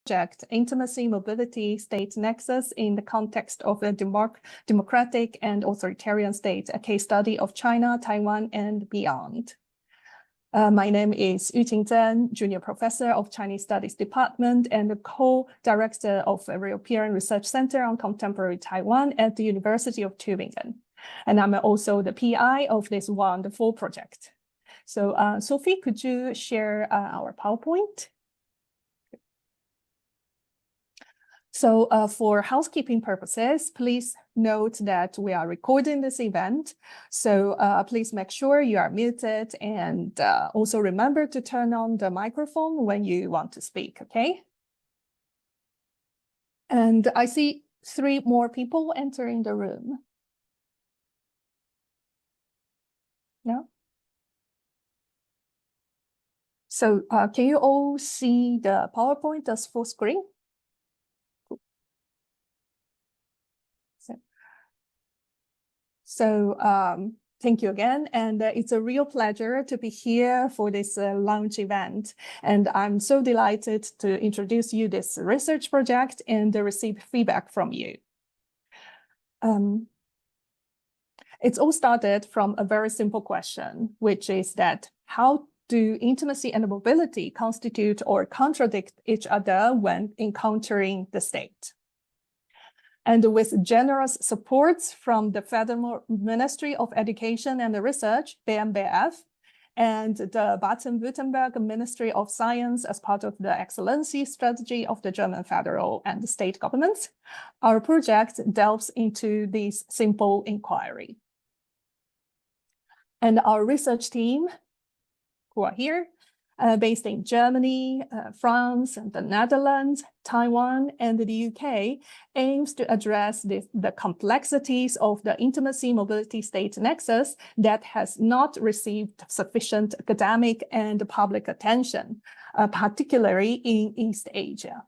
project, Intimacy, Mobility, State Nexus in the context of a democratic and authoritarian state, a case study of China, Taiwan, and beyond. My name is Tseng, Junior Professor of Chinese Studies Department and the co-director of a European Research Center on Contemporary Taiwan at the University of Tübingen. And I'm also the PI of this wonderful project. So Sophie, could you share our PowerPoint? So for housekeeping purposes, please note that we are recording this event. So please make sure you are muted and also remember to turn on the microphone when you want to speak, okay? And I see 3 more people entering the room. No? So can you all see the PowerPoint as full screen? So thank you again. And it's a real pleasure to be here for this launch event. And I'm so delighted to introduce you this research project and receive feedback from you. It's all started from a very simple question, which is that how do intimacy and mobility constitute or contradict each other when encountering the state? And with generous supports from the Federal Ministry of Education and Research, BMBF, and the Baden-Württemberg Ministry of Science as part of the Excellency Strategy of the German federal and state governments, our project delves into this simple inquiry. And our research team, who are here, based in Germany, France, and the Netherlands, Taiwan, and the UK, aims to address the complexities of the intimacy mobility state nexus that has not received sufficient academic and public attention, particularly in East Asia.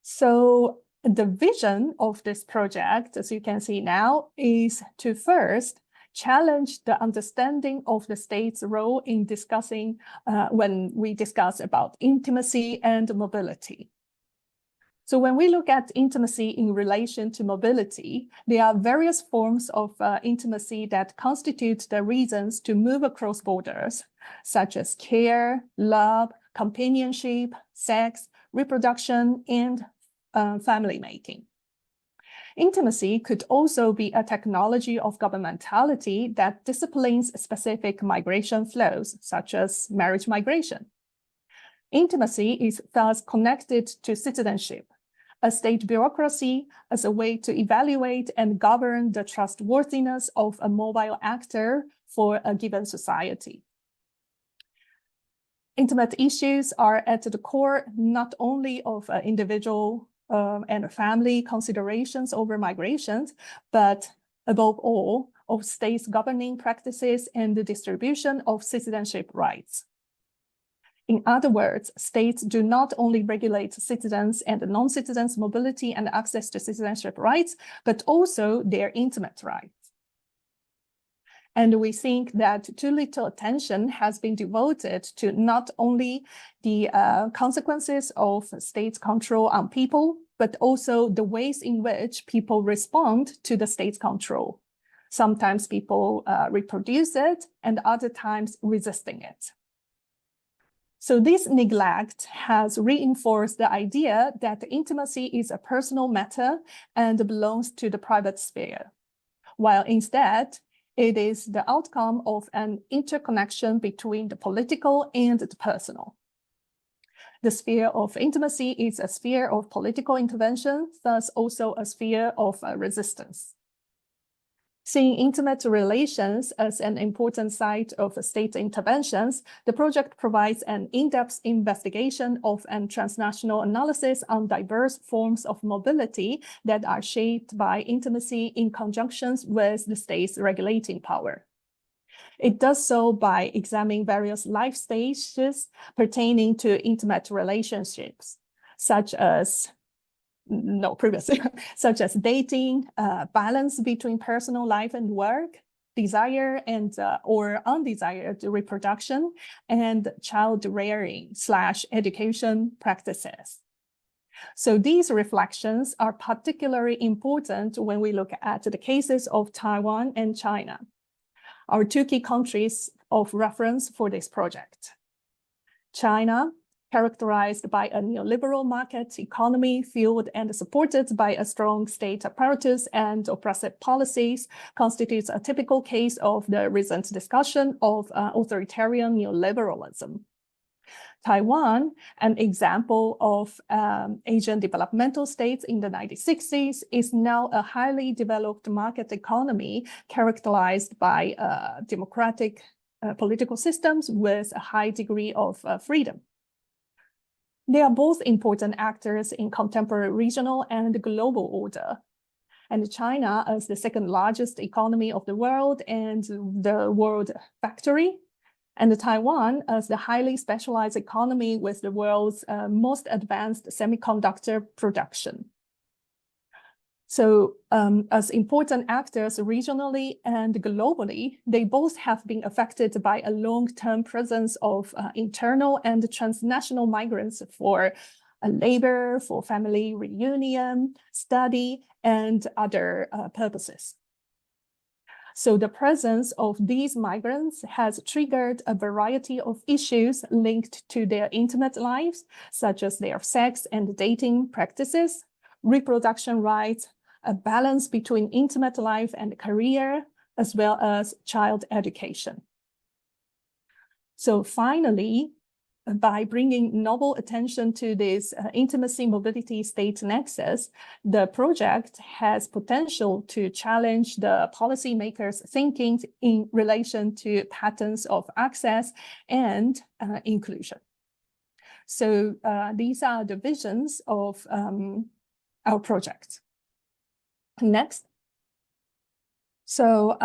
So the vision of this project, as you can see now, is to first challenge the understanding of the state's role in discussing when we discuss about intimacy and mobility. So when we look at intimacy in relation to mobility, there are various forms of intimacy that constitute the reasons to move across borders, such as care, love, companionship, sex, reproduction, and family making. Intimacy could also be a technology of governmentality that disciplines specific migration flows, such as marriage migration. Intimacy is thus connected to citizenship, a state bureaucracy as a way to evaluate and govern the trustworthiness of a mobile actor for a given society. Intimate issues are at the core not only of individual and family considerations over migrations, but above all, of states' governing practices and the distribution of citizenship rights. In other words, states do not only regulate citizens and non-citizens' mobility and access to citizenship rights, but also their intimate rights. And we think that too little attention has been devoted to not only the consequences of state's control on people, but also the ways in which people respond to the state's control. Sometimes people reproduce it, and other times resisting it. So this neglect has reinforced the idea that intimacy is a personal matter and belongs to the private sphere, while instead, it is the outcome of an interconnection between the political and the personal. The sphere of intimacy is a sphere of political intervention, thus also a sphere of resistance. Seeing intimate relations as an important site of state interventions, the project provides an in-depth investigation of and transnational analysis on diverse forms of mobility that are shaped by intimacy in conjunction with the state's regulating power. It does so by examining various life stages pertaining to intimate relationships, such as such as dating, balance between personal life and work, desire and or undesired reproduction, and child rearing / education practices. So these reflections are particularly important when we look at the cases of Taiwan and China, our two key countries of reference for this project. China, characterized by a neoliberal market economy fueled and supported by a strong state apparatus and oppressive policies, constitutes a typical case of the recent discussion of authoritarian neoliberalism. Taiwan, an example of Asian developmental states in the 1960s, is now a highly developed market economy characterized by democratic political systems with a high degree of freedom. They are both important actors in contemporary regional and global order. And China, as the second largest economy of the world and the world factory, and Taiwan as the highly specialized economy with the world's most advanced semiconductor production. So as important actors regionally and globally, they both have been affected by a long-term presence of internal and transnational migrants for labor, for family reunion, study, and other purposes. So the presence of these migrants has triggered a variety of issues linked to their intimate lives, such as their sex and dating practices, reproduction rights, a balance between intimate life and career, as well as child education. So finally, by bringing novel attention to this intimacy mobility state nexus, the project has potential to challenge the policymakers' thinking in relation to patterns of access and inclusion. So these are the visions of our project. Next. So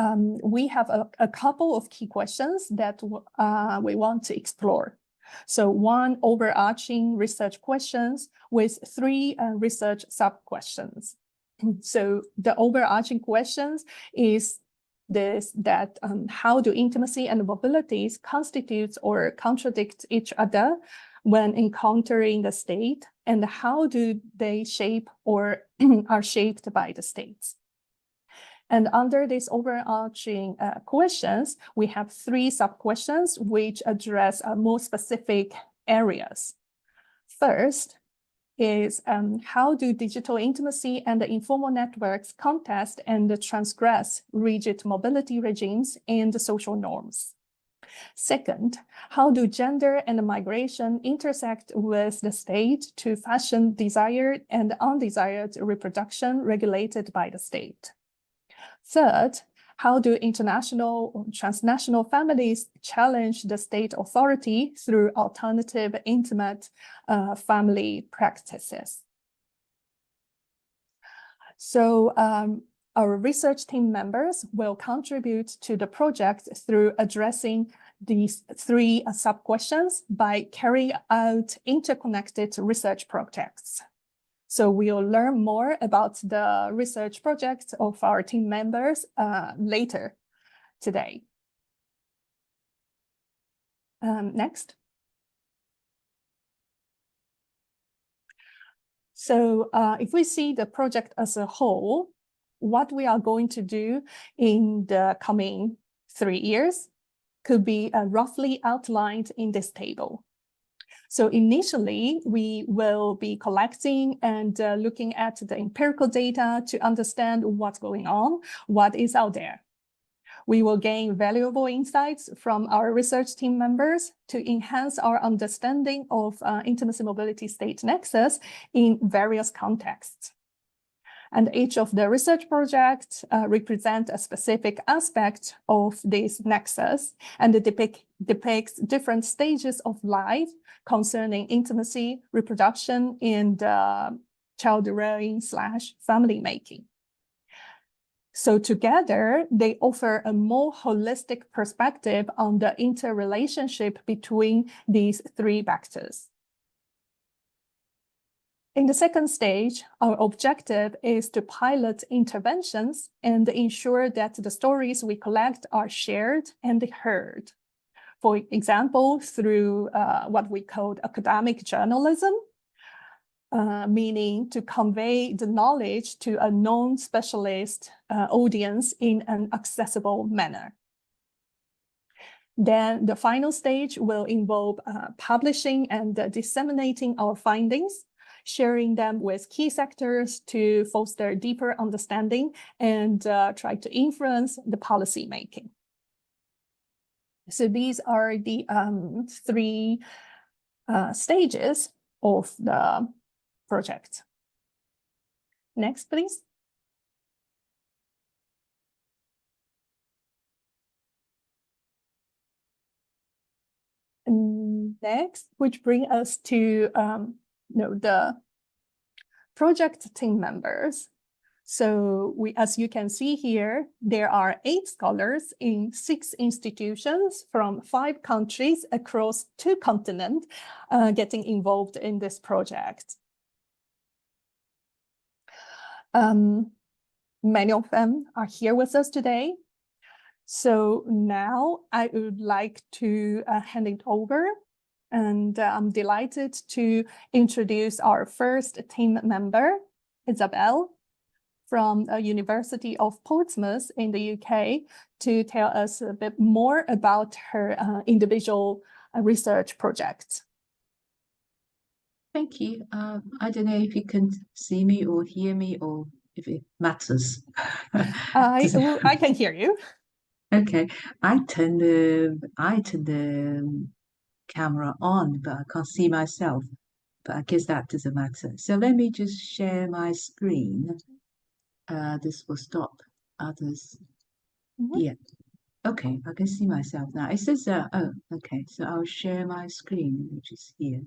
we have a couple of key questions that we want to explore. So one overarching research questions with three research sub-questions. So the overarching questions is this, that how do intimacy and mobilities constitute or contradict each other when encountering the state, and how do they shape or are shaped by the states? And under these overarching questions, we have three sub-questions which address more specific areas. First is how do digital intimacy and the informal networks contest and transgress rigid mobility regimes and social norms? Second, how do gender and migration intersect with the state to fashion desired and undesired reproduction regulated by the state? Third, how do international or transnational families challenge the state authority through alternative intimate family practices? So our research team members will contribute to the project through addressing these three sub-questions by carrying out interconnected research projects. So we'll learn more about the research projects of our team members later today. Next. So if we see the project as a whole, what we are going to do in the coming 3 years could be roughly outlined in this table. So initially, we will be collecting and looking at the empirical data to understand what's going on, what is out there. We will gain valuable insights from our research team members to enhance our understanding of intimacy mobility state nexus in various contexts. And each of the research projects represent a specific aspect of this nexus, and it depicts different stages of life concerning intimacy, reproduction, and child rearing / family making. So together, they offer a more holistic perspective on the interrelationship between these three vectors. In the second stage, our objective is to pilot interventions and ensure that the stories we collect are shared and heard. For example, through what we call academic journalism, meaning to convey the knowledge to a non-specialist audience in an accessible manner. Then the final stage will involve publishing and disseminating our findings, sharing them with key sectors to foster deeper understanding and try to influence the policy making. So these are the three stages of the project. Next, please. Next, which brings us to the project team members. So as you can see here, there are 8 scholars in 6 institutions from 5 countries across 2 continents getting involved in this project. Many of them are here with us today. So now I would like to hand it over, and I'm delighted to introduce our first team member, Isabel, from the University of Portsmouth in the UK, to tell us a bit more about her individual research project. Thank you. I don't know if you can see me or hear me, or if it matters. I can hear you. Okay, I turned the camera on, but I can't see myself. But I guess that doesn't matter. So let me just share my screen. This will stop others. Yeah. Okay, I can see myself now. It says, oh, okay. So I'll share my screen, which is here.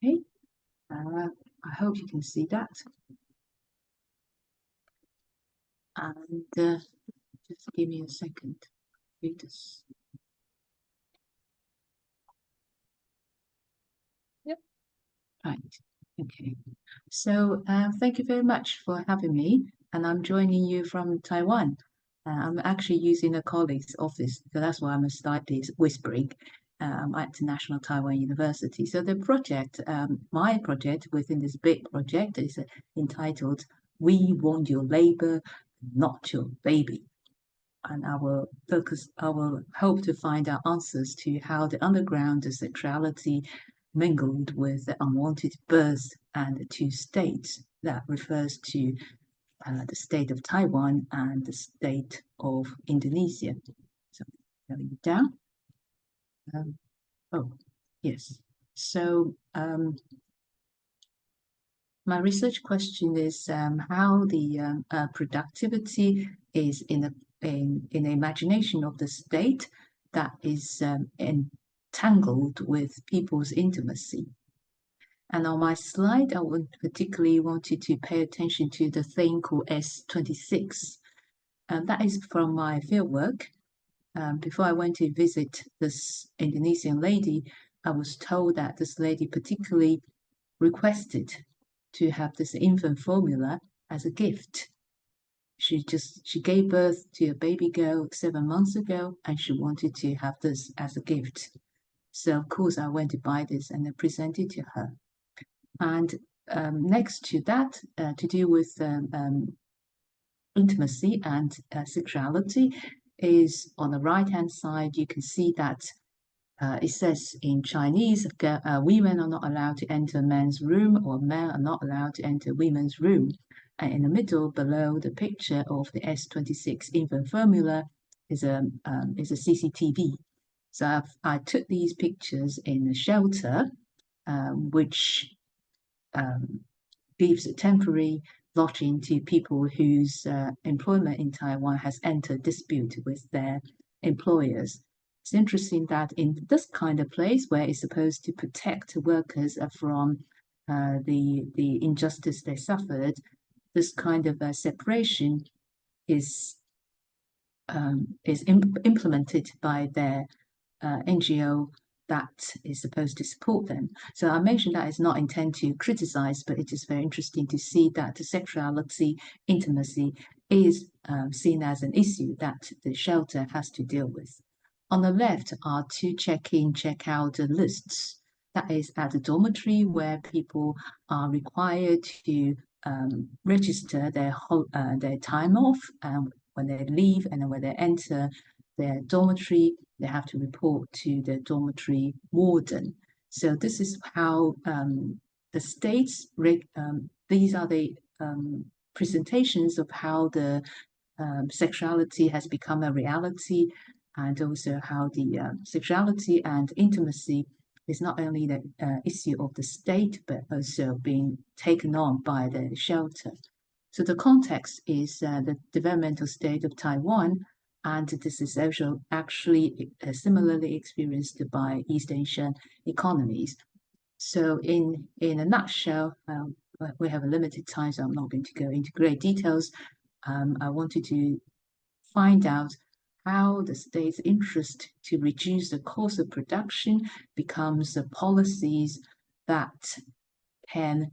Okay. I hope you can see that. And just give me a second. Read this. Yep. Right. Okay. So thank you very much for having me. And I'm joining you from Taiwan. I'm actually using a colleague's office, so that's why I'm slightly whispering. I'm at National Taiwan University. So the project, my project within this big project is entitled "We Want Your Labor, Not Your Baby." And I will hope to find out answers to how the underground sexuality mingled with the unwanted birth and the 2 states. That refers to the state of Taiwan and the state of Indonesia. So going down. Oh, yes. So my research question is how the productivity is in the imagination of the state that is entangled with people's intimacy. And on my slide, I would particularly wanted to pay attention to the thing called S26. And that is from my fieldwork. Before I went to visit this Indonesian lady, I was told that this lady particularly requested to have this infant formula as a gift. She gave birth to a baby girl 7 months ago, and she wanted to have this as a gift. So of course I went to buy this and I presented to her. And next to that, to do with intimacy and sexuality, is on the right-hand side. You can see that it says in Chinese, women are not allowed to enter men's room, or men are not allowed to enter women's room. And in the middle, below the picture of the S26 infant formula, is a CCTV. So I took these pictures in a shelter, which gives a temporary lodging to people whose employment in Taiwan has entered dispute with their employers. It's interesting that in this kind of place, where it's supposed to protect workers from the injustice they suffered, this kind of separation is implemented by their NGO that is supposed to support them. So I mentioned that it's not intended to criticize, but it is very interesting to see that the sexuality, intimacy is seen as an issue that the shelter has to deal with. On the left are two check-in, check-out lists. That is at the dormitory where people are required to register their time off when they leave, and then when they enter their dormitory, they have to report to the dormitory warden. So this is how the states, these are the presentations of how the sexuality has become a reality, and also how the sexuality and intimacy is not only the issue of the state, but also being taken on by the shelter. So the context is the developmental state of Taiwan, and this is also actually similarly experienced by East Asian economies. So in a nutshell, we have a limited time, so I'm not going to go into great details. I wanted to find out how the state's interest to reduce the cost of production becomes the policies that can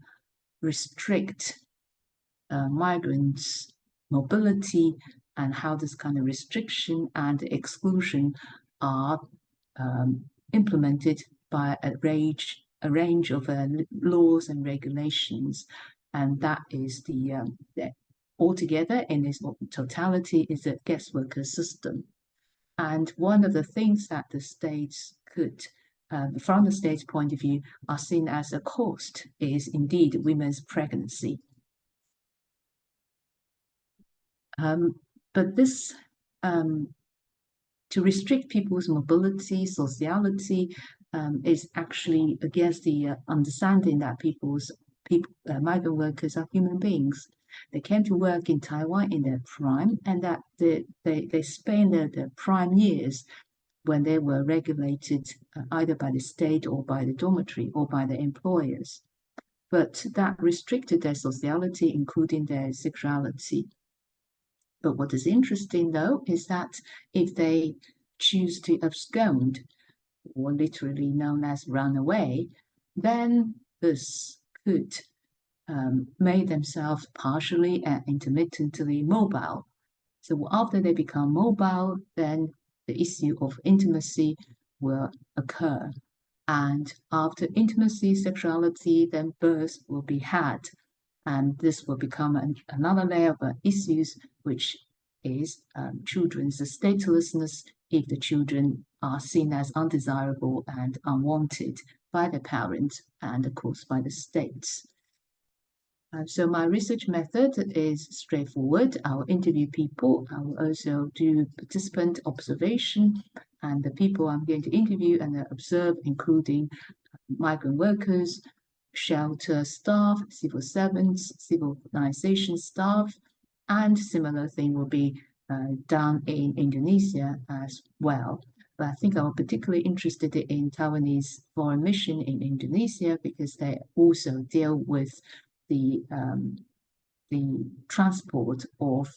restrict migrants' mobility, and how this kind of restriction and exclusion are implemented by a range of laws and regulations. And that is the altogether in its totality is a guest worker system. And one of the things that the states could, from the state's point of view, are seen as a cost is indeed women's pregnancy. But this, to restrict people's mobility, sociality, is actually against the understanding that migrant workers are human beings. They came to work in Taiwan in their prime, and that they spent their prime years when they were regulated either by the state or by the dormitory or by the employers. But that restricted their sociality, including their sexuality. But what is interesting, though, is that if they choose to abscond, or literally known as run away, then this could make themselves partially and intermittently mobile. So after they become mobile, then the issue of intimacy will occur. And after intimacy, sexuality, then birth will be had. And this will become another layer of issues, which is children's statelessness if the children are seen as undesirable and unwanted by their parents and, of course, by the states. So my research method is straightforward. I'll interview people. I will also do participant observation, and the people I'm going to interview and observe, including migrant workers, shelter staff, civil servants, civil organization staff, and similar thing will be done in Indonesia as well. But I think I'm particularly interested in Taiwanese foreign mission in Indonesia because they also deal with the transport of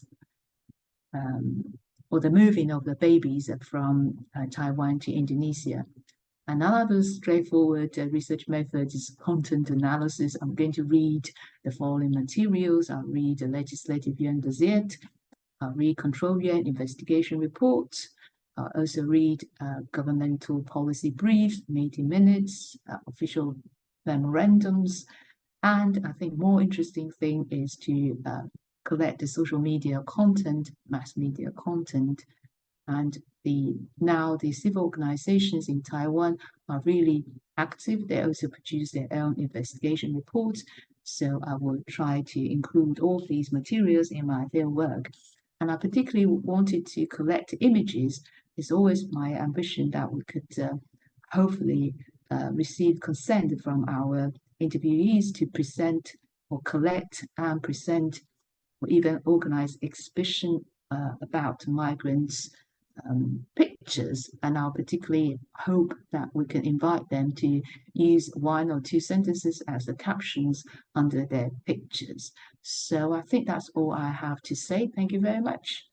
or the moving of the babies from Taiwan to Indonesia. Another straightforward research method is content analysis. I'm going to read the following materials. I'll read the Legislative Yuan Gazette. I'll read Control Yuan investigation reports. I'll also read governmental policy briefs, meeting minutes, official memorandums. And I think more interesting thing is to collect the social media content, mass media content. And now the civil organizations in Taiwan are really active. They also produce their own investigation reports. So I will try to include all these materials in my field work. And I particularly wanted to collect images. It's always my ambition that we could hopefully receive consent from our interviewees to present or collect and present or even organize exhibition about migrants pictures, and I'll particularly hope that we can invite them to use 1 or 2 sentences as the captions under their pictures. So I think that's all I have to say. Thank you very much.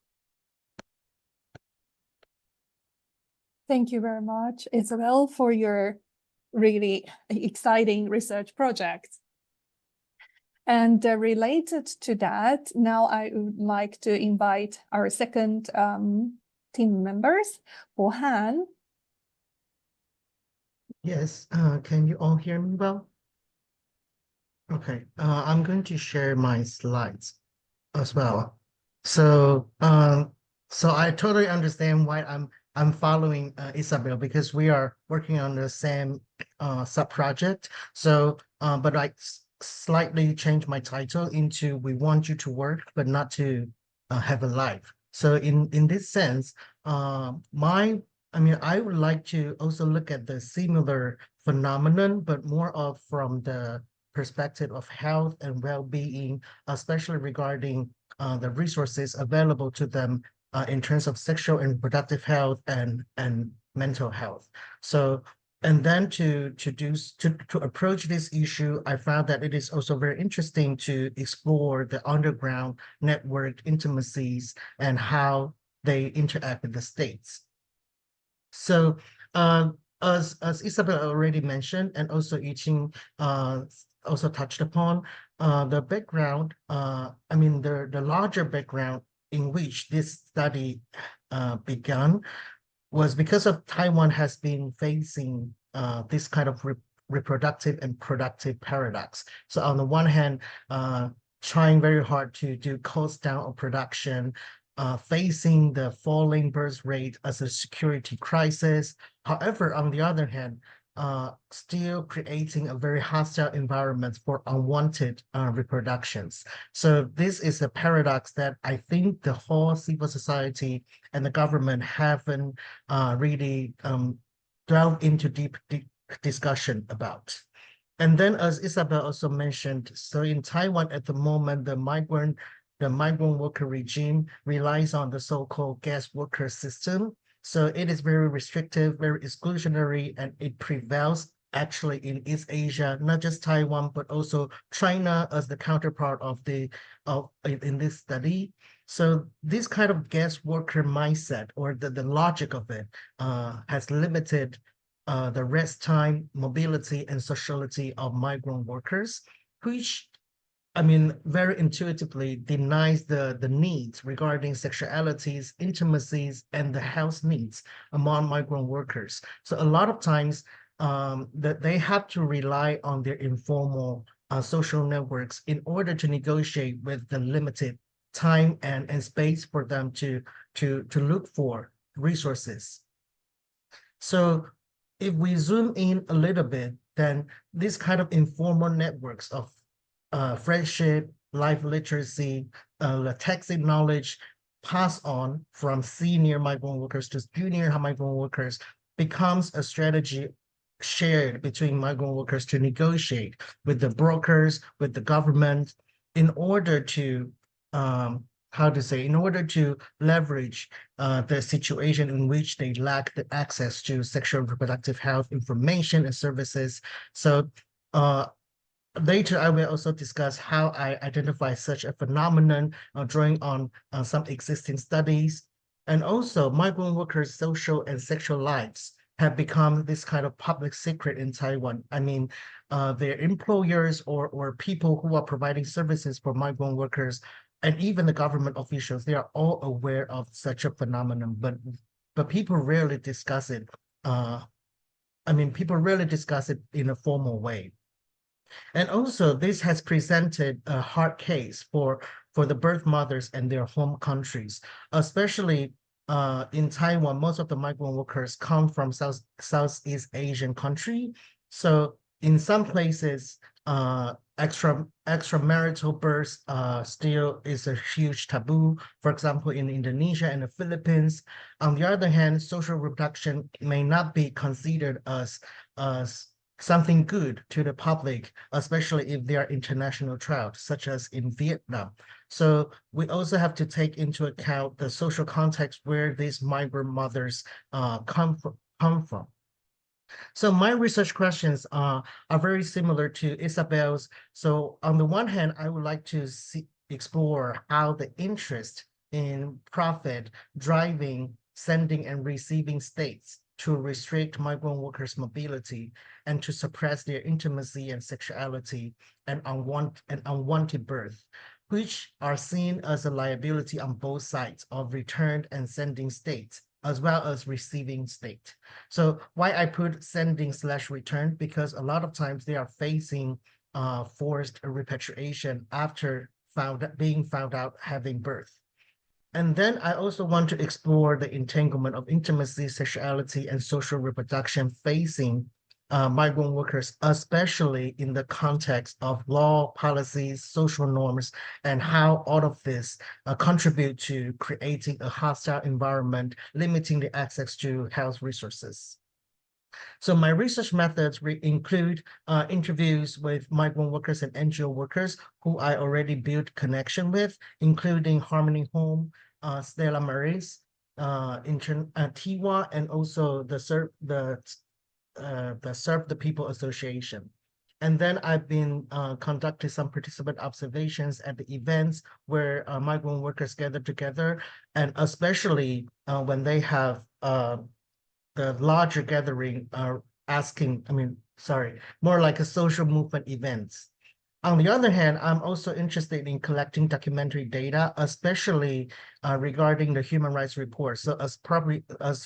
Thank you very much, Isabel, for your really exciting research project. And related to that, now I would like to invite our second team members, Han. Yes, can you all hear me well? Okay, I'm going to share my slides as well. So, so I totally understand why I'm following Isabel, because we are working on the same sub-project. So, but I slightly changed my title into "We want you to work, but not to have a life." So, in this sense, I would like to also look at the similar phenomenon, but more of from the perspective of health and well-being, especially regarding the resources available to them in terms of sexual and reproductive health and mental health. So, and then to approach this issue, I found that it is also very interesting to explore the underground network intimacies and how they interact with the states. So, as Isabel already mentioned, and also Yiqing also touched upon, the background, the larger background in which this study began was because of Taiwan has been facing this kind of reproductive and productive paradox. So on the one hand, trying very hard to do cost down of production, facing the falling birth rate as a security crisis. However, on the other hand, still creating a very hostile environment for unwanted reproductions. So this is a paradox that I think the whole civil society and the government haven't really delved into deep discussion about. And then, as Isabel also mentioned, so in Taiwan at the moment, the migrant worker regime relies on the so-called guest worker system. So it is very restrictive, very exclusionary, and it prevails actually in East Asia, not just Taiwan, but also China as the counterpart in this study. So this kind of guest worker mindset, or the logic of it, has limited the rest time, mobility, and sociality of migrant workers, which very intuitively denies the needs regarding sexualities, intimacies, and the health needs among migrant workers. So a lot of times that they have to rely on their informal social networks in order to negotiate with the limited time and space for them to look for resources. So if we zoom in a little bit, then this kind of informal networks of friendship, life literacy, text knowledge passed on from senior migrant workers to junior migrant workers becomes a strategy shared between migrant workers to negotiate with the brokers, with the government, in order to in order to leverage the situation in which they lack the access to sexual and reproductive health information and services. So later, I will also discuss how I identify such a phenomenon, drawing on some existing studies. And also, migrant workers' social and sexual lives have become this kind of public secret in Taiwan. Their employers or people who are providing services for migrant workers, and even the government officials, they are all aware of such a phenomenon, but people rarely discuss it. People rarely discuss it in a formal way. And also, this has presented a hard case for the birth mothers and their home countries, especially in Taiwan. Most of the migrant workers come from Southeast Asian country. So in some places, extramarital births still is a huge taboo. For example, in Indonesia and the Philippines. On the other hand, social reproduction may not be considered as something good to the public, especially if they are international trials, such as in Vietnam. So we also have to take into account the social context where these migrant mothers come from. So my research questions are very similar to Isabel's. So on the one hand, I would like to explore how the interest in profit driving sending and receiving states to restrict migrant workers' mobility and to suppress their intimacy and sexuality and unwanted birth, which are seen as a liability on both sides of returned and sending states, as well as receiving state. So why I put sending/return, because a lot of times they are facing forced repatriation after being found out having birth. And then I also want to explore the entanglement of intimacy, sexuality, and social reproduction facing migrant workers, especially in the context of law, policies, social norms, and how all of this contribute to creating a hostile environment, limiting the access to health resources. So my research methods include interviews with migrant workers and NGO workers who I already built connection with, including Harmony Home, Stella Maris, Tiwa, and also the Serve the People Association. And then I've been conducting some participant observations at the events where migrant workers gather together, and especially when they have the larger gathering more like a social movement events. On the other hand, I'm also interested in collecting documentary data, especially regarding the human rights report. So as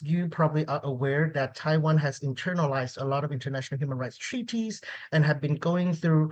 you probably are aware that Taiwan has internalized a lot of international human rights treaties and have been going through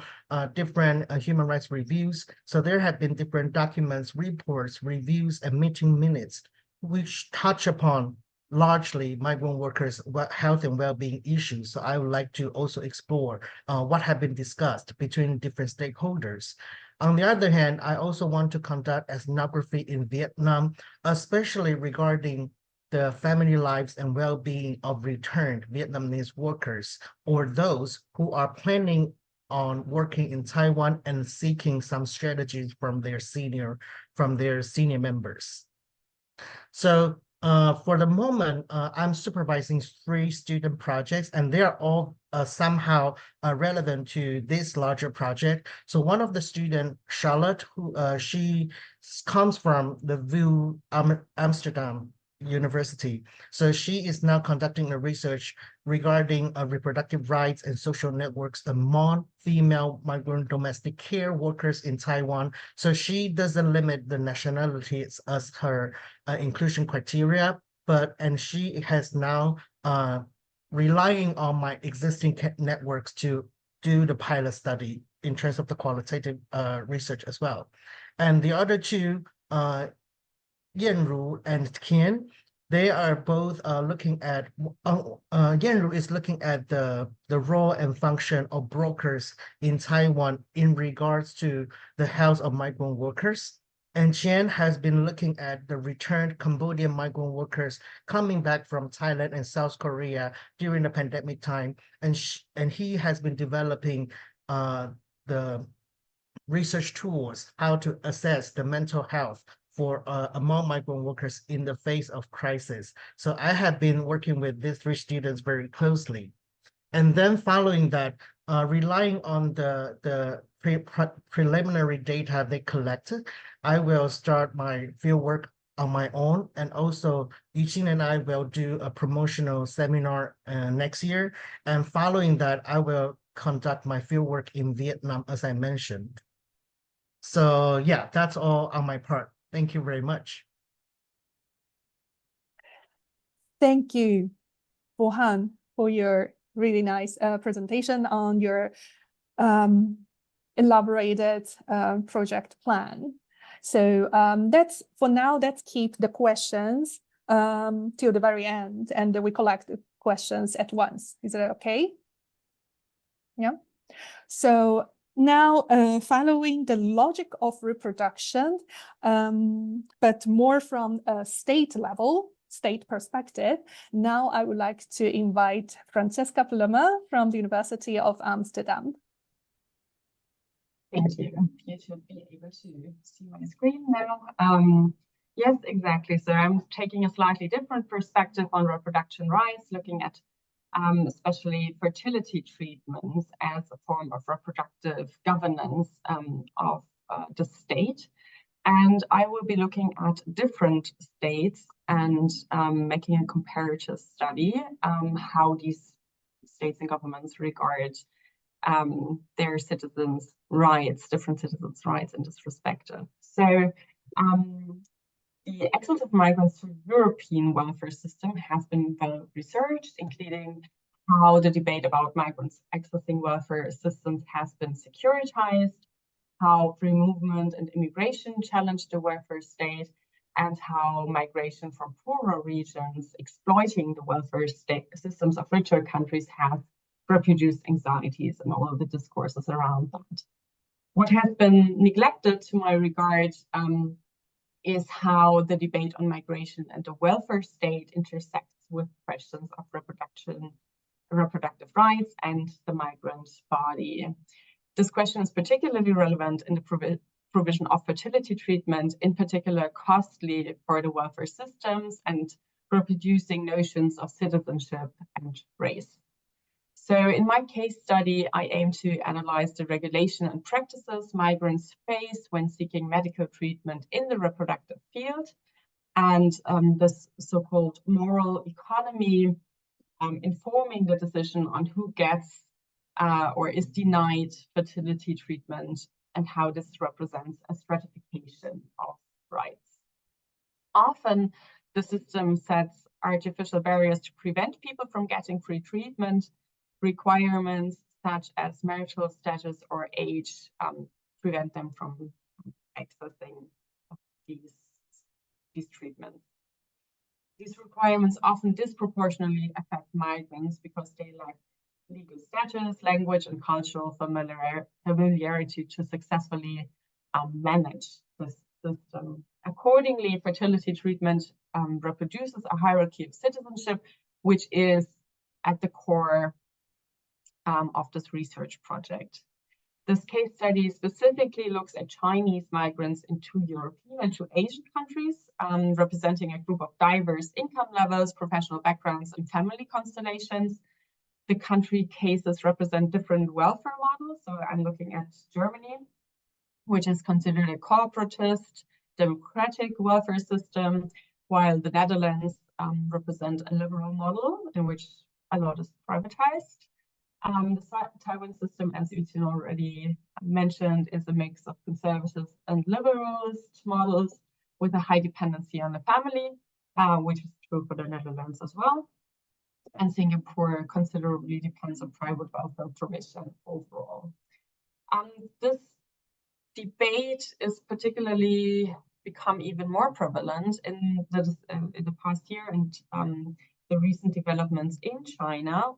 different human rights reviews. So there have been different documents, reports, reviews, and meeting minutes, which touch upon largely migrant workers' health and well-being issues. So I would like to also explore what have been discussed between different stakeholders. On the other hand, I also want to conduct ethnography in Vietnam, especially regarding the family lives and well-being of returned Vietnamese workers, or those who are planning on working in Taiwan and seeking some strategies from their senior members. So for the moment, I'm supervising 3 student projects, and they are all somehow relevant to this larger project. So one of the students, Charlotte, who she comes from the VU Amsterdam University. So she is now conducting a research regarding reproductive rights and social networks among female migrant domestic care workers in Taiwan. So she doesn't limit the nationalities as her inclusion criteria, and she has now relying on my existing networks to do the pilot study in terms of the qualitative research as well. And the other 2, Yanru and Qian, they are both looking at, Yanru is looking at the role and function of brokers in Taiwan in regards to the health of migrant workers. And Qian has been looking at the returned Cambodian migrant workers coming back from Thailand and South Korea during the pandemic time. And he has been developing the research tools, how to assess the mental health for among migrant workers in the face of crisis. So I have been working with these 3 students very closely. And then following that, relying on the preliminary data they collected, I will start my fieldwork on my own. And also Eugene and I will do a promotional seminar next year. And following that, I will conduct my fieldwork in Vietnam, as I mentioned. So yeah, that's all on my part. Thank you very much. Thank you, Bohan, for your really nice presentation on your elaborated project plan. So let's keep the questions till the very end, and we collect the questions at once. Is that okay? Yeah. So now, following the logic of reproduction, but more from a state level, state perspective, now I would like to invite Francesca Plummer from the University of Amsterdam. Thank you. You should be able to see my screen now. Yes, exactly. So I'm taking a slightly different perspective on reproduction rights, looking at especially fertility treatments as a form of reproductive governance of the state. And I will be looking at different states and making a comparative study how these states and governments regard their citizens' rights, different citizens' rights in this respect. So the access of migrants to European welfare system has been well researched, including how the debate about migrants accessing welfare systems has been securitized, how free movement and immigration challenged the welfare state, and how migration from poorer regions exploiting the welfare state systems of richer countries have reproduced anxieties and all of the discourses around that. What has been neglected to my regard is how the debate on migration and the welfare state intersects with questions of reproductive rights and the migrant body. This question is particularly relevant in the provision of fertility treatment, in particular costly for the welfare systems and reproducing notions of citizenship and race. So in my case study, I aim to analyze the regulation and practices migrants face when seeking medical treatment in the reproductive field, and this so-called moral economy informing the decision on who gets or is denied fertility treatment, and how this represents a stratification of rights. Often, the system sets artificial barriers to prevent people from getting free treatment. Requirements such as marital status or age prevent them from accessing these treatments. These requirements often disproportionately affect migrants because they lack legal status, language, and cultural familiarity to successfully manage this system. Accordingly, fertility treatment reproduces a hierarchy of citizenship, which is at the core of this research project. This case study specifically looks at Chinese migrants in 2 European and 2 Asian countries, representing a group of diverse income levels, professional backgrounds, and family constellations. The country cases represent different welfare models. So I'm looking at Germany, which is considered a corporatist, democratic welfare system, while the Netherlands represent a liberal model in which a lot is privatized. The Taiwan system, as Yun already mentioned, is a mix of conservative and liberalist models with a high dependency on the family, which is true for the Netherlands as well. And Singapore considerably depends on private welfare provision overall. This debate is particularly become even more prevalent in the past year, and the recent developments in China,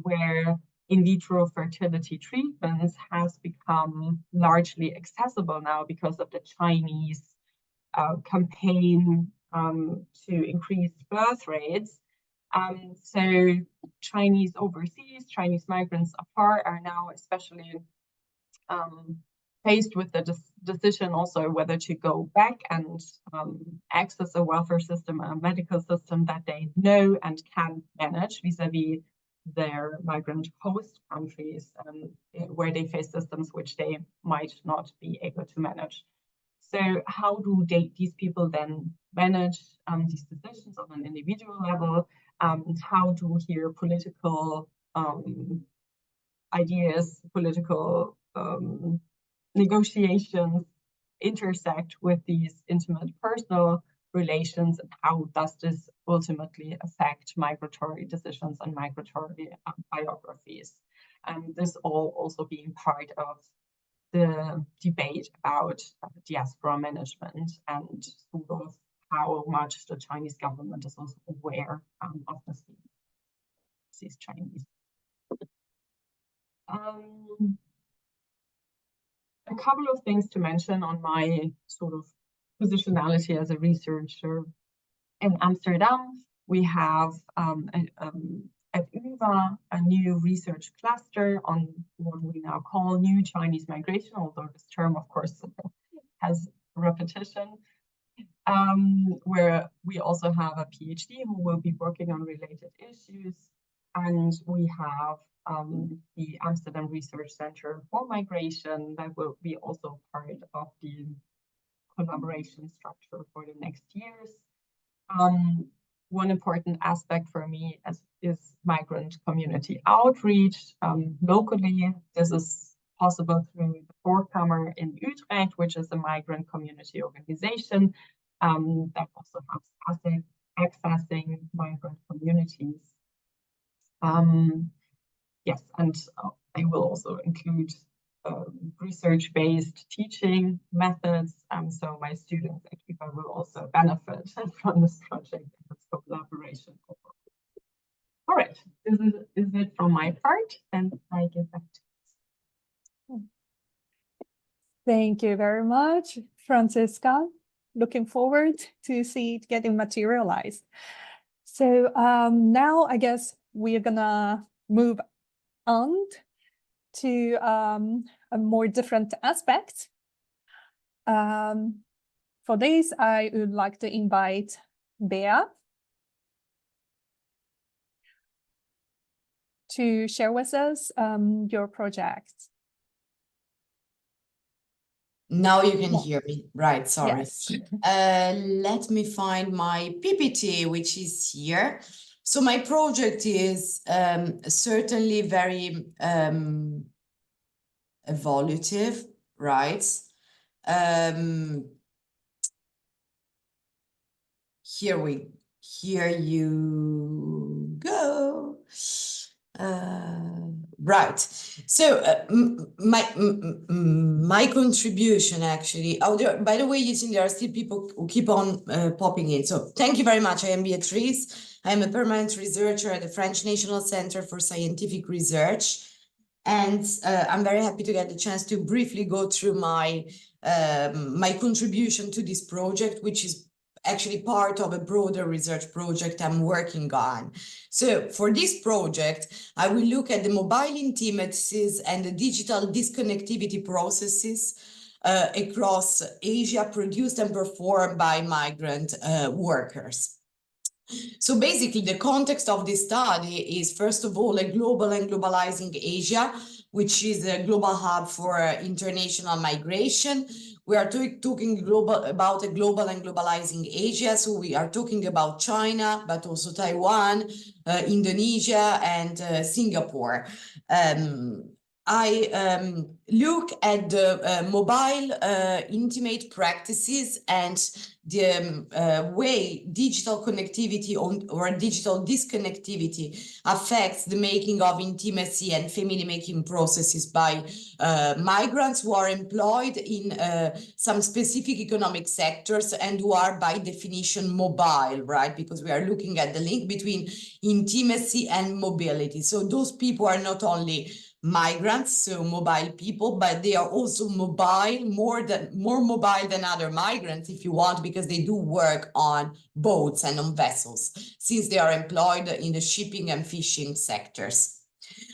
where in vitro fertility treatments has become largely accessible now because of the Chinese campaign to increase birth rates. So Chinese migrants afar are now especially faced with the decision also whether to go back and access a welfare system, a medical system that they know and can manage vis-a-vis their migrant host countries, where they face systems which they might not be able to manage. So how do these people then manage these decisions on an individual level? How do here political ideas, political negotiations intersect with these intimate personal relations, and how does this ultimately affect migratory decisions and migratory biographies? This all also being part of the debate about diaspora management and sort of how much the Chinese government is also aware of these Chinese. A couple of things to mention on my sort of positionality as a researcher. In Amsterdam, we have at UvA a new research cluster on what we now call New Chinese Migration, although this term, of course, has repetition, where we also have a PhD who will be working on related issues. And we have the Amsterdam Research Center for Migration that will be also part of the collaboration structure for the next years. One important aspect for me is migrant community outreach. Locally, this is possible through the Voorkamer in Utrecht, which is a migrant community organization that also helps accessing migrant communities. Yes, and I will also include research-based teaching methods. So my students at UBA will also benefit from this project and its collaboration. All right, this is it from my part, and I give back to you. Thank you very much, Franziska. Looking forward to see it getting materialized. So now I guess we're gonna move on to a more different aspect. For this, I would like to invite Bea to share with us your project. Now you can hear me, right? Sorry. Yes. Let me find my PPT, which is here. So my project is certainly very evolutive, right? Here you go. Right. So my contribution actually. Oh, by the way, you see there are still people who keep on popping in. So thank you very much. I am Beatrice. I am a permanent researcher at the French National Center for Scientific Research. And I'm very happy to get the chance to briefly go through my contribution to this project, which is actually part of a broader research project I'm working on. So for this project, I will look at the mobile intimacies and the digital disconnectivity processes across Asia produced and performed by migrant workers. So basically, the context of this study is, first of all, a global and globalizing Asia, which is a global hub for international migration. We are talking about a global and globalizing Asia. So we are talking about China, but also Taiwan, Indonesia, and Singapore. I look at the mobile intimate practices and the way digital connectivity or digital disconnectivity affects the making of intimacy and family making processes by migrants who are employed in some specific economic sectors and who are by definition mobile, right? Because we are looking at the link between intimacy and mobility. So those people are not only migrants, so mobile people, but they are also mobile, more mobile than other migrants, if you want, because they do work on boats and on vessels, since they are employed in the shipping and fishing sectors.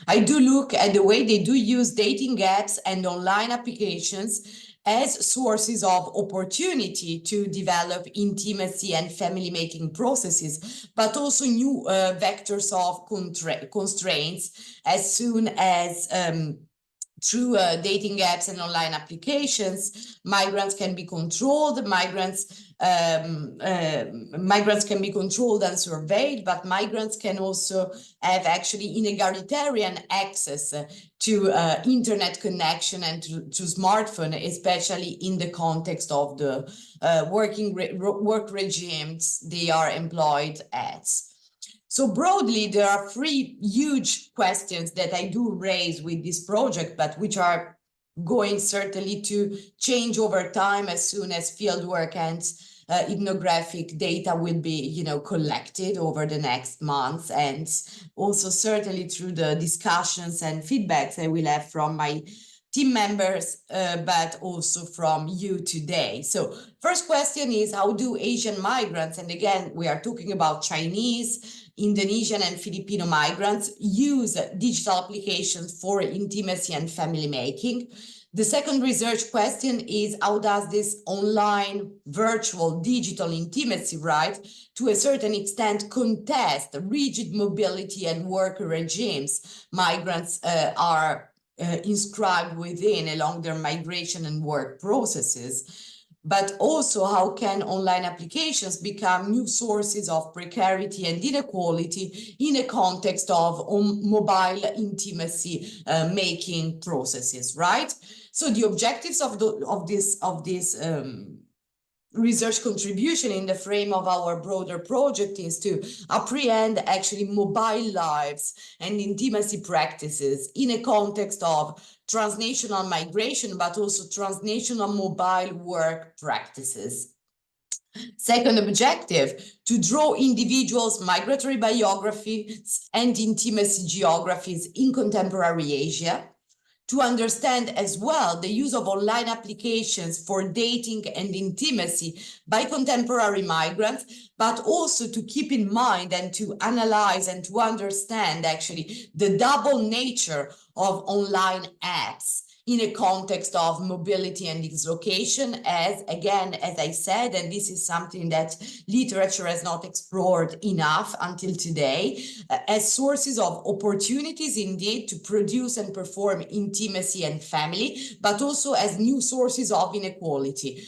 I do look at the way they do use dating apps and online applications as sources of opportunity to develop intimacy and family-making processes, but also new vectors of constraints, as soon as through dating apps and online applications, migrants can be controlled. Migrants can be controlled and surveyed, but migrants can also have actually inegalitarian access to internet connection and to smartphone, especially in the context of the work regimes they are employed at. So broadly, there are three huge questions that I do raise with this project, but which are going certainly to change over time as soon as fieldwork and ethnographic data will be, collected over the next months, and also certainly through the discussions and feedbacks I will have from my team members, but also from you today. So first question is, how do Asian migrants, and again, we are talking about Chinese, Indonesian and Filipino migrants, use digital applications for intimacy and family making? The second research question is, how does this online, virtual, digital intimacy, right, to a certain extent contest rigid mobility and worker regimes migrants are inscribed within along their migration and work processes? but also how can online applications become new sources of precarity and inequality in a context of mobile intimacy making processes, right? So the objectives of this research contribution in the frame of our broader project is to apprehend actually mobile lives and intimacy practices in a context of transnational migration, but also transnational mobile work practices. Second objective, to draw individuals' migratory biographies and intimacy geographies in contemporary Asia, to understand as well the use of online applications for dating and intimacy by contemporary migrants, but also to keep in mind and to analyze and to understand actually the double nature of online apps in a context of mobility and dislocation, as again, as I said, and this is something that literature has not explored enough until today, as sources of opportunities indeed to produce and perform intimacy and family, but also as new sources of inequality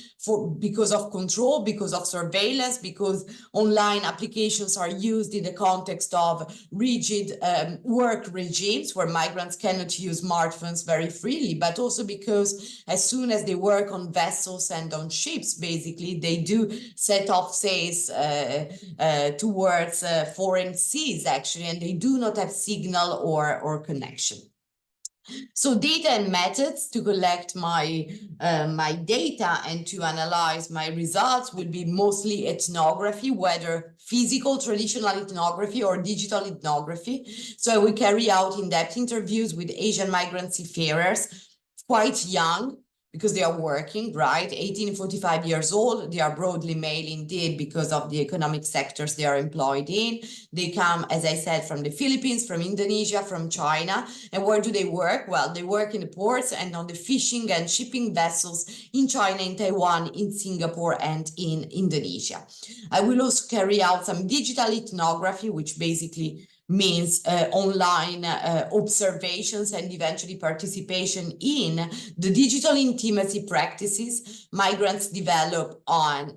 because of control, because of surveillance, because online applications are used in the context of rigid work regimes where migrants cannot use smartphones very freely, but also because as soon as they work on vessels and on ships, basically, they do set off sails towards foreign seas, actually, and they do not have signal or connection. So data and methods to collect my data and to analyze my results will be mostly ethnography, whether physical traditional ethnography or digital ethnography. So I will carry out in-depth interviews with Asian migrant seafarers, quite young, because they are working, right? 18 and 45 years old. They are broadly male indeed because of the economic sectors they are employed in. They come, as I said, from the Philippines, from Indonesia, from China. And where do they work? Well, they work in the ports and on the fishing and shipping vessels in China, in Taiwan, in Singapore, and in Indonesia. I will also carry out some digital ethnography, which basically means online observations and eventually participation in the digital intimacy practices migrants develop on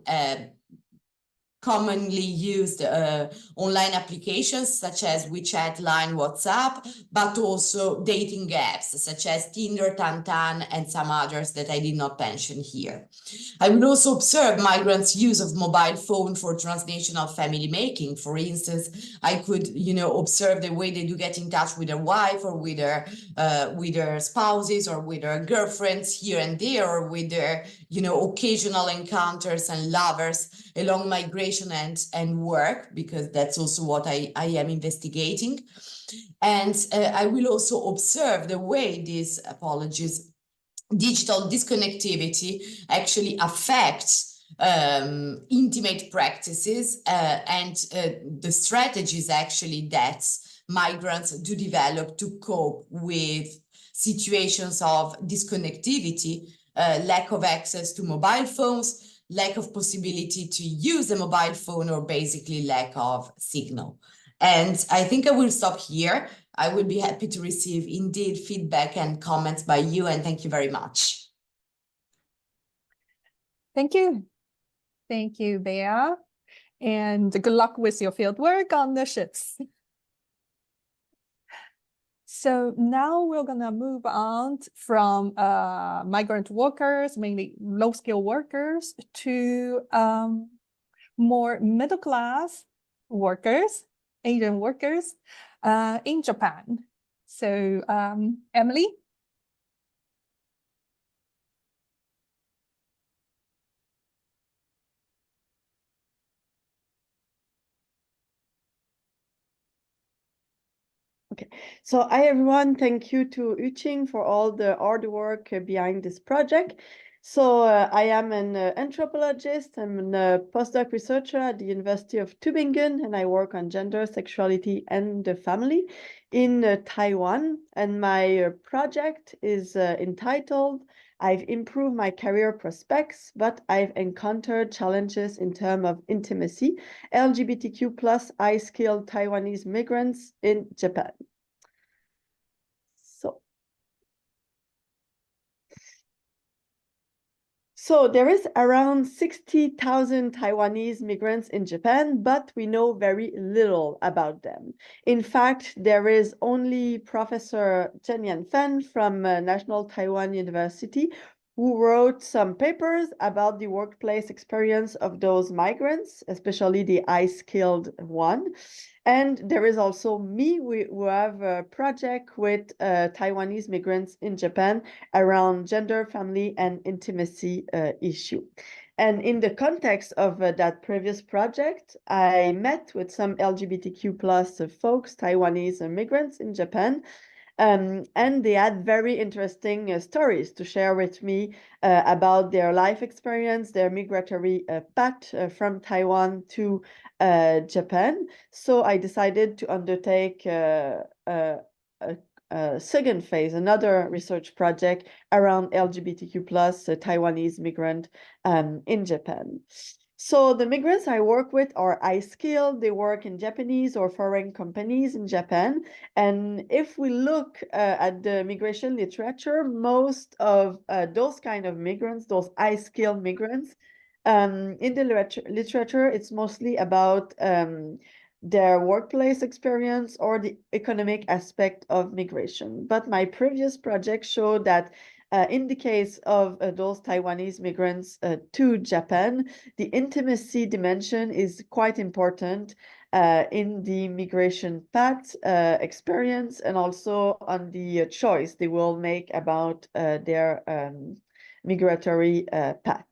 commonly used online applications such as WeChat, Line, WhatsApp, but also dating apps such as Tinder, Tantan, and some others that I did not mention here. I will also observe migrants' use of mobile phone for transnational family making. For instance, I could, observe the way they do get in touch with their wife or with their spouses or with their girlfriends here and there, or with their, occasional encounters and lovers along migration and work, because that's also what I am investigating. And I will also observe the way these digital disconnectivity actually affects intimate practices and the strategies actually that migrants do develop to cope with situations of disconnectivity, lack of access to mobile phones, lack of possibility to use a mobile phone, or basically lack of signal. And I think I will stop here. I will be happy to receive indeed feedback and comments by you, and thank you very much. Thank you. Thank you, Bea. And good luck with your field work on the ships. So now we're gonna move on from migrant workers, mainly low-skilled workers, to more middle-class workers, Asian workers in Japan. So Emily? Okay, so hi everyone, thank you to Yuqing for all the hard work behind this project. So I am an anthropologist. I'm a postdoc researcher at the University of Tübingen, and I work on gender, sexuality, and the family in Taiwan. And my project is entitled I've improved my career prospects, but I've encountered challenges in terms of intimacy, LGBTQ plus high-skilled Taiwanese migrants in Japan. So there is around 60,000 Taiwanese migrants in Japan, but we know very little about them. In fact, there is only Professor Chen Yanfen from National Taiwan University who wrote some papers about the workplace experience of those migrants, especially the high-skilled one. And there is also me, who have a project with Taiwanese migrants in Japan around gender, family, and intimacy issue. And in the context of that previous project, I met with some LGBTQ plus folks, Taiwanese migrants in Japan, and they had very interesting stories to share with me about their life experience, their migratory path from Taiwan to Japan. So I decided to undertake a second phase, another research project around LGBTQ plus Taiwanese migrant in Japan. So the migrants I work with are high-skilled. They work in Japanese or foreign companies in Japan. And if we look at the migration literature, most of those kind of migrants, those high-skilled migrants, in the literature, it's mostly about their workplace experience or the economic aspect of migration. But my previous project showed that in the case of those Taiwanese migrants to Japan, the intimacy dimension is quite important in the migration path experience and also on the choice they will make about their migratory path.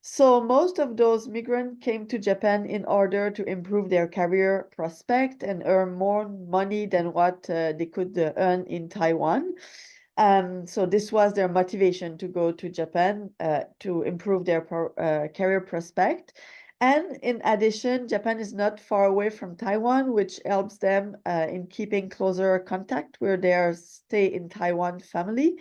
So most of those migrants came to Japan in order to improve their career prospect and earn more money than what they could earn in Taiwan. So this was their motivation to go to Japan to improve their career prospect. And in addition, Japan is not far away from Taiwan, which helps them in keeping closer contact with their stay in Taiwan family.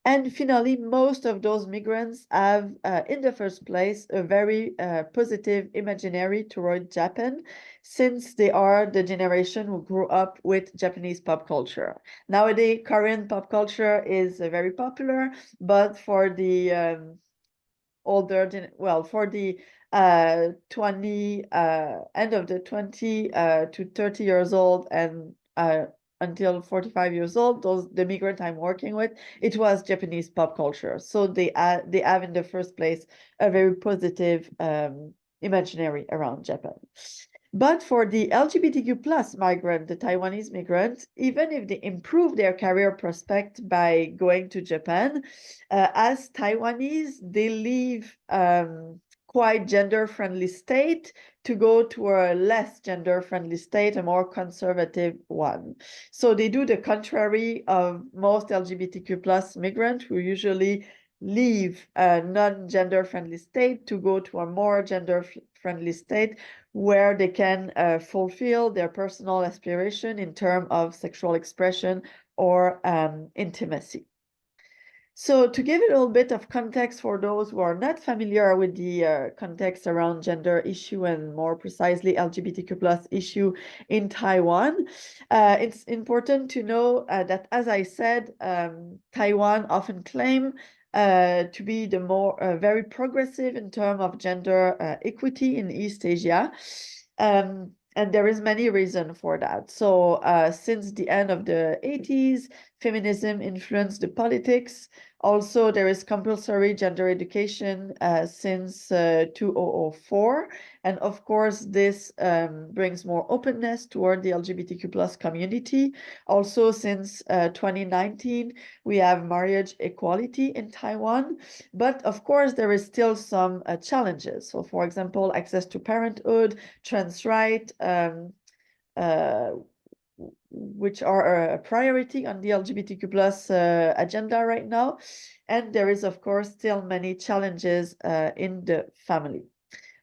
And finally, most of those migrants have, in the first place, a very positive imaginary toward Japan, since they are the generation who grew up with Japanese pop culture. Nowadays, Korean pop culture is very popular, but for the for the 20 end of the 20 to 30 years old and until 45 years old, the migrant I'm working with, it was Japanese pop culture. So they have in the first place a very positive imaginary around Japan. But for the LGBTQ plus migrant, the Taiwanese migrant, even if they improve their career prospect by going to Japan, as Taiwanese, they leave quite gender-friendly state to go to a less gender-friendly state, a more conservative one. So they do the contrary of most LGBTQ plus migrants who usually leave a non-gender-friendly state to go to a more gender-friendly state where they can fulfill their personal aspiration in terms of sexual expression or intimacy. So to give it a little bit of context for those who are not familiar with the context around gender issue and more precisely LGBTQ plus issue in Taiwan, it's important to know that, as I said, Taiwan often claims to be the more very progressive in terms of gender equity in East Asia. And there is many reasons for that. So since the end of the 80s, feminism influenced the politics. Also, there is compulsory gender education since 2004. And of course, this brings more openness toward the LGBTQ plus community. Also, since 2019, we have marriage equality in Taiwan. But of course, there is still some challenges. So for example, access to parenthood, trans rights, which are a priority on the LGBTQ plus agenda right now. And there is, of course, still many challenges in the family.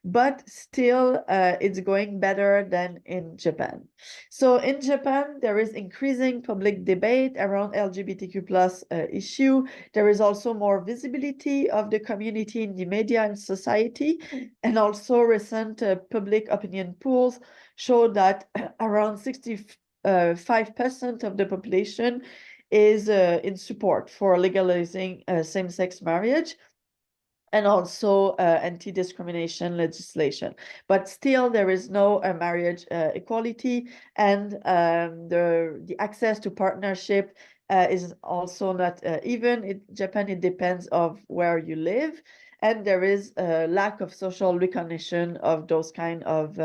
But still, it's going better than in Japan. So in Japan, there is increasing public debate around LGBTQ plus issue. There is also more visibility of the community in the media and society. And also recent public opinion polls show that around 65% of the population is in support for legalizing same-sex marriage. and also anti-discrimination legislation. But still, there is no marriage equality, and the access to partnership is also not even. In Japan, it depends of where you live, and there is a lack of social recognition of those kind of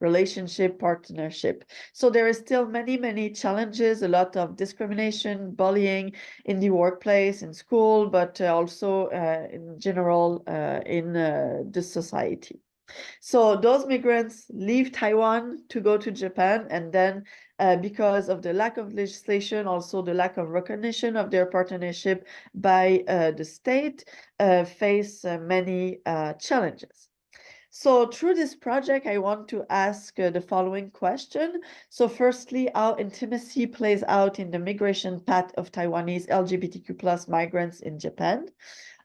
relationship, partnership. So there is still many challenges, a lot of discrimination, bullying in the workplace, in school, but also in general in the society. So those migrants leave Taiwan to go to Japan, and then because of the lack of legislation, also the lack of recognition of their partnership by the state, face many challenges. So through this project, I want to ask the following question. So firstly, how intimacy plays out in the migration path of Taiwanese LGBTQ+ migrants in Japan.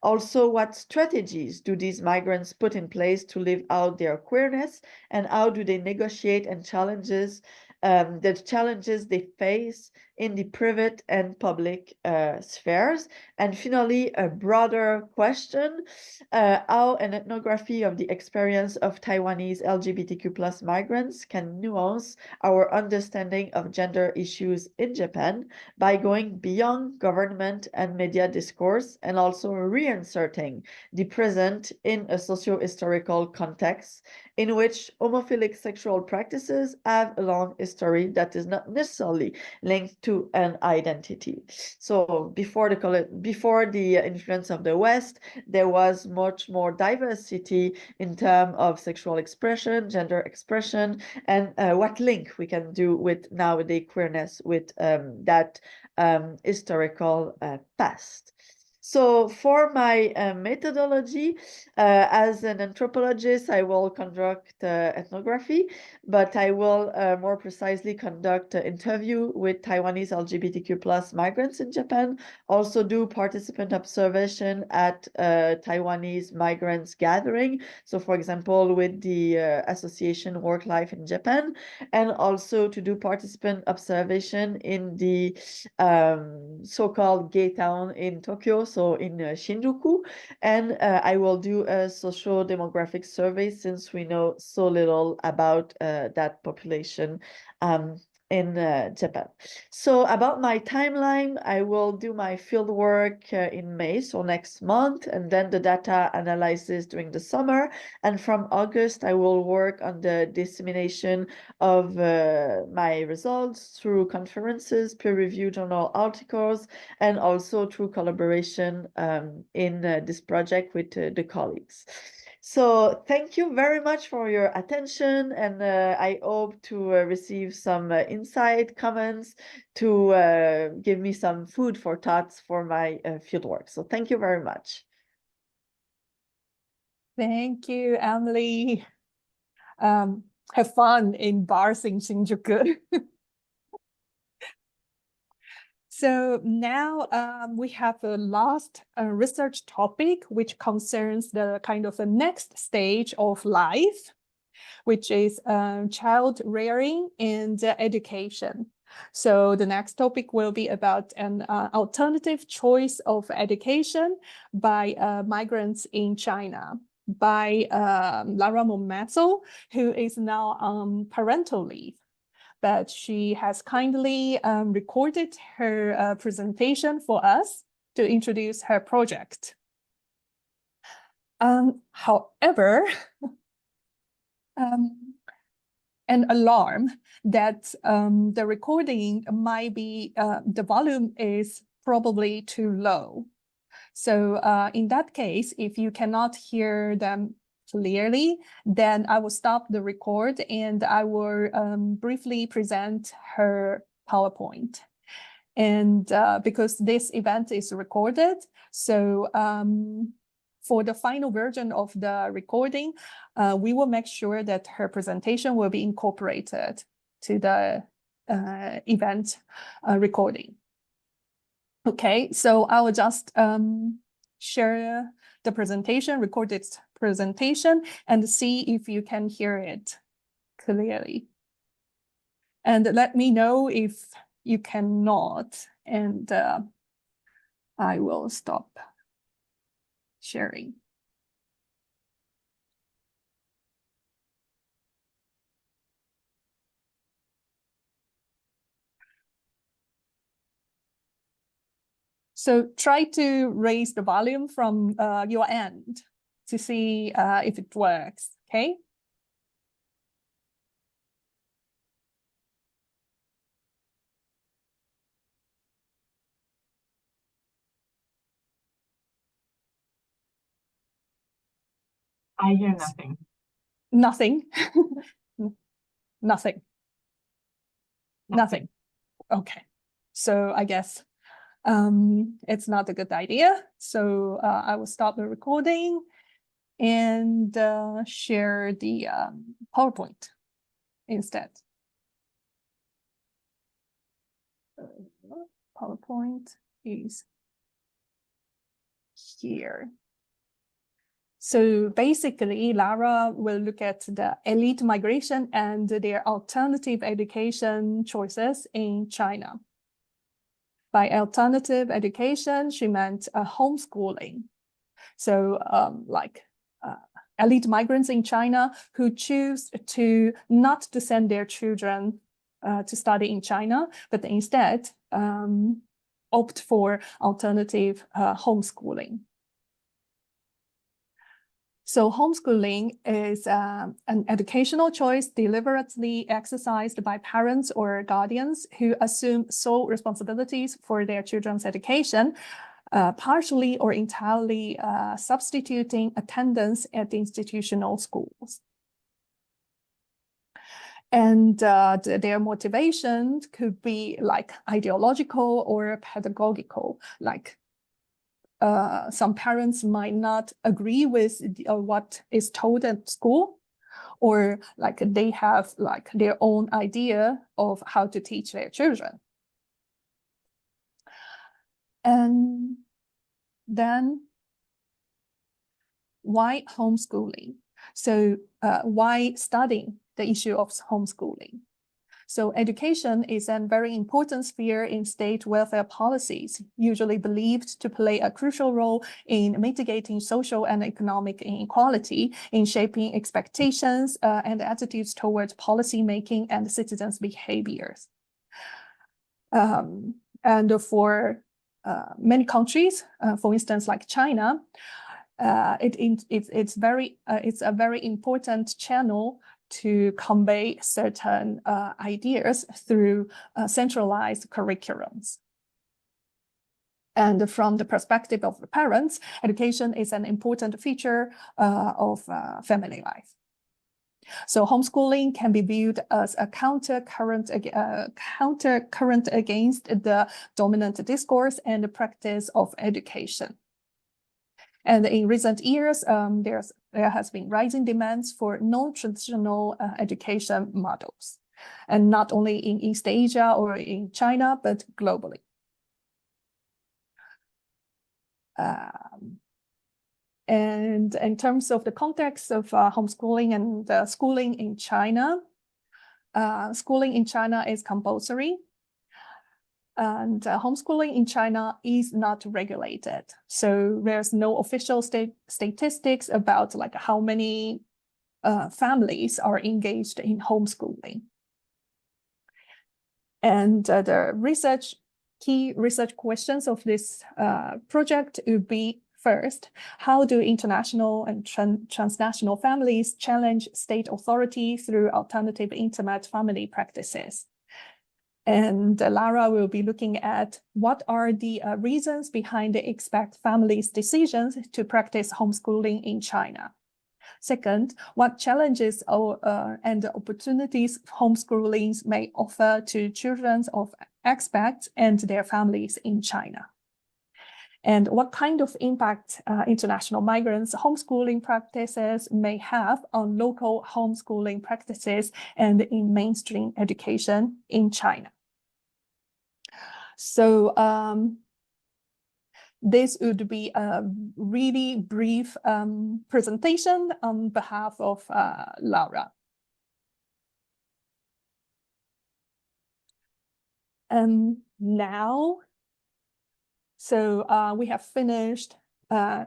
Also, what strategies do these migrants put in place to live out their queerness, and how do they negotiate and the challenges they face in the private and public spheres? And finally, a broader question, how an ethnography of the experience of Taiwanese LGBTQ+ migrants can nuance our understanding of gender issues in Japan by going beyond government and media discourse, and also reinserting the present in a socio-historical context in which homophilic sexual practices have a long history that is not necessarily linked to an identity. So before the influence of the West, there was much more diversity in terms of sexual expression, gender expression, and what link we can do with nowadays queerness with that historical past. So for my methodology, as an anthropologist, I will conduct ethnography, but I will more precisely conduct an interview with Taiwanese LGBTQ+ migrants in Japan, also do participant observation at Taiwanese migrants gathering. So for example, with the association Work Life in Japan, and also to do participant observation in the so-called gay town in Tokyo, so in Shinjuku. And I will do a social demographic survey, since we know so little about that population in Japan. So about my timeline, I will do my field work in May, so next month, and then the data analysis during the summer. And from August, I will work on the dissemination of my results through conferences, peer-reviewed journal articles, and also through collaboration in this project with the colleagues. So thank you very much for your attention, and I hope to receive some insight, comments, to give me some food for thoughts for my fieldwork. So thank you very much. Thank you, Emily. Have fun in bars in Shinjuku. So now we have a last research topic, which concerns the kind of the next stage of life, which is child rearing and education. So the next topic will be about an alternative choice of education by migrants in China, by Lara Momazzo, who is now on parental leave. But she has kindly recorded her presentation for us to introduce her project. However, an alarm that the recording might be, the volume is probably too low. So in that case, if you cannot hear them clearly, then I will stop the record and I will briefly present her PowerPoint. And because this event is recorded, so for the final version of the recording, we will make sure that her presentation will be incorporated to the event recording. Okay, so I will just share the presentation, recorded presentation, and see if you can hear it clearly. And let me know if you cannot, and I will stop sharing. So try to raise the volume from your end to see if it works, okay? I hear nothing. Nothing. Nothing. Nothing. Okay. So I guess it's not a good idea. So I will stop the recording and share the PowerPoint instead. PowerPoint is here. So basically, Lara will look at the elite migration and their alternative education choices in China. By alternative education, she meant homeschooling. So elite migrants in China who choose to not to send their children to study in China, but instead opt for alternative homeschooling. So homeschooling is an educational choice deliberately exercised by parents or guardians who assume sole responsibilities for their children's education, partially or entirely substituting attendance at the institutional schools. And their motivation could be like ideological or pedagogical, like some parents might not agree with what is told at school, or like they have like their own idea of how to teach their children. And then why homeschooling? So why studying the issue of homeschooling? So education is a very important sphere in state welfare policies, usually believed to play a crucial role in mitigating social and economic inequality, in shaping expectations and attitudes towards policy making and citizens' behaviors. And for many countries, for instance, like China, it's a very important channel to convey certain ideas through centralized curriculums. And from the perspective of the parents, education is an important feature of family life. So homeschooling can be viewed as a countercurrent against the dominant discourse and the practice of education. And in recent years, there has been rising demands for non-traditional education models, and not only in East Asia or in China, but globally. And in terms of the context of homeschooling and schooling in China is compulsory. And homeschooling in China is not regulated. So there's no official statistics about like how many families are engaged in homeschooling. And the key research questions of this project would be, first, how do international and transnational families challenge state authority through alternative intimate family practices? And Lara will be looking at what are the reasons behind the expat families' decisions to practice homeschooling in China. Second, what challenges and opportunities homeschooling may offer to children of expats and their families in China. And what kind of impact international migrants' homeschooling practices may have on local homeschooling practices and in mainstream education in China. So this would be a really brief presentation on behalf of Lara. And now, so we have finished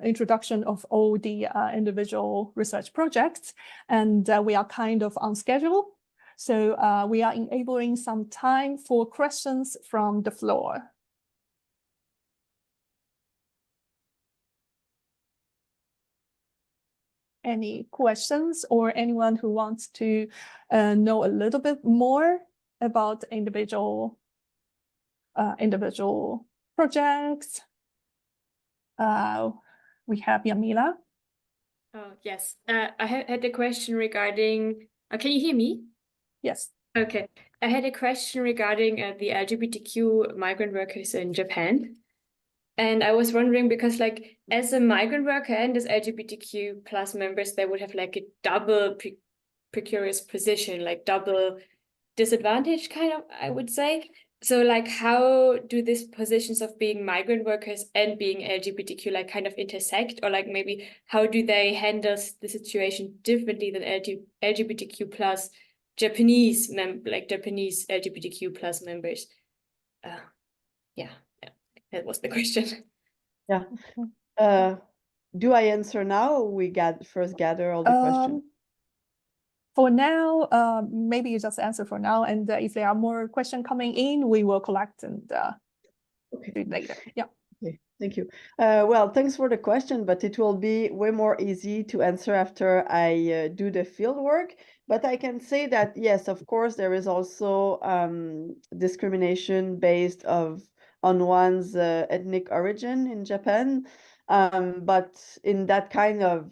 introduction of all the individual research projects, and we are kind of on schedule. So we are enabling some time for questions from the floor. any questions or anyone who wants to know a little bit more about individual projects. We have Yamila. Oh, yes. I had a question regarding, can you hear me? Yes. Okay. I had a question regarding the LGBTQ migrant workers in Japan. And I was wondering because like as a migrant worker and as LGBTQ plus members, they would have like a double precarious position, like double disadvantage kind of, I would say. So like how do these positions of being migrant workers and being LGBTQ like kind of intersect, or like maybe how do they handle the situation differently than LGBTQ plus Japanese Japanese LGBTQ plus members? Yeah, that was the question. Yeah. Do I answer now, or we first gather all the questions? For now, maybe you just answer for now, and if there are more questions coming in, we will collect and do it later. Yeah. Okay, thank you. Well, thanks for the question, but it will be way more easy to answer after I do the field work. But I can say that, yes, of course, there is also discrimination based on one's ethnic origin in Japan. But in that kind of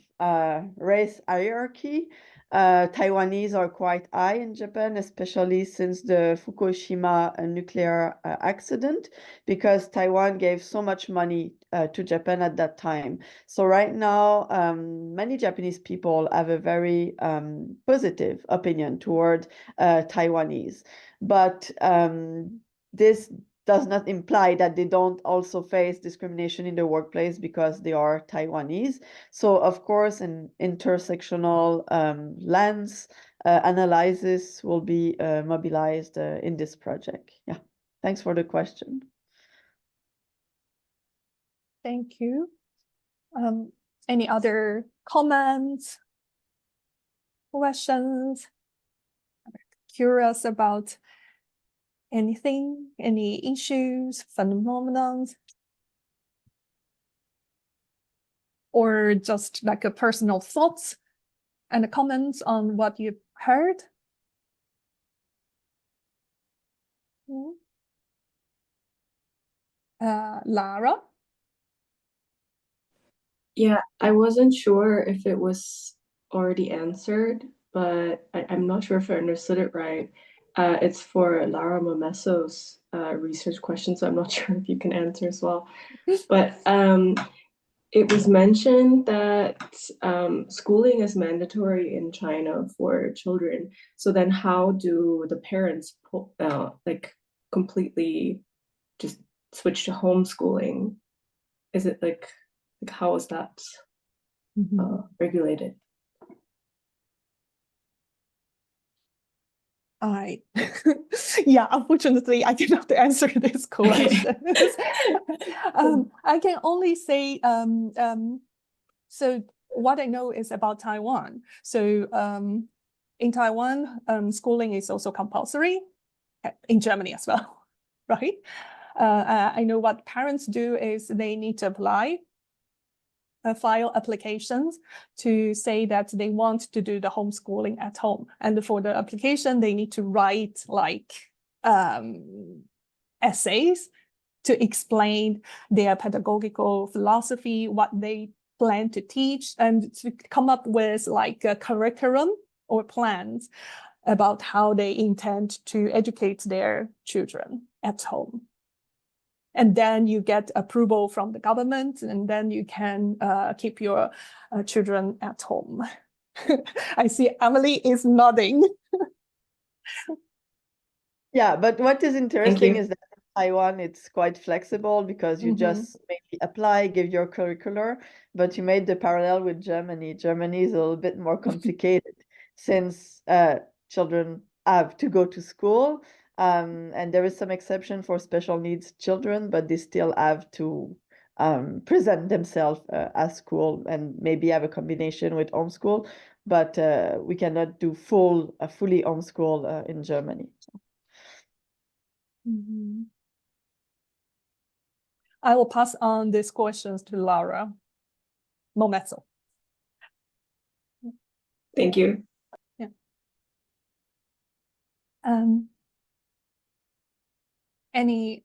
race hierarchy, Taiwanese are quite high in Japan, especially since the Fukushima nuclear accident, because Taiwan gave so much money to Japan at that time. So right now, many Japanese people have a very positive opinion toward Taiwanese. But this does not imply that they don't also face discrimination in the workplace because they are Taiwanese. So of course, an intersectional lens analysis will be mobilized in this project. Yeah, thanks for the question. Thank you. Any other comments, questions? Curious about anything, any issues, phenomena, or just like a personal thoughts and comments on what you've heard? Lara? Yeah, I wasn't sure if it was already answered, but I'm not sure if I understood it right. It's for Lara Momesso's research question, so I'm not sure if you can answer as well. But it was mentioned that schooling is mandatory in China for children. So then how do the parents like completely just switch to homeschooling? Is it like how is that regulated? Yeah, unfortunately, I cannot answer this question. I can only say, so what I know is about Taiwan. So in Taiwan, schooling is also compulsory, in Germany as well, right? I know what parents do is they need to apply, file applications to say that they want to do the homeschooling at home. And for the application, they need to write like essays to explain their pedagogical philosophy, what they plan to teach, and to come up with like a curriculum or plans about how they intend to educate their children at home. And then you get approval from the government, and then you can keep your children at home. I see Emily is nodding. Yeah, but what is interesting is that in Taiwan, it's quite flexible because you just maybe apply, give your curricular, but you made the parallel with Germany. Germany is a little bit more complicated since children have to go to school. And there is some exception for special needs children, but they still have to present themselves at school and maybe have a combination with homeschool, but we cannot do fully homeschool in Germany. I will pass on these questions to Lara Momesso. Thank you. Yeah. Any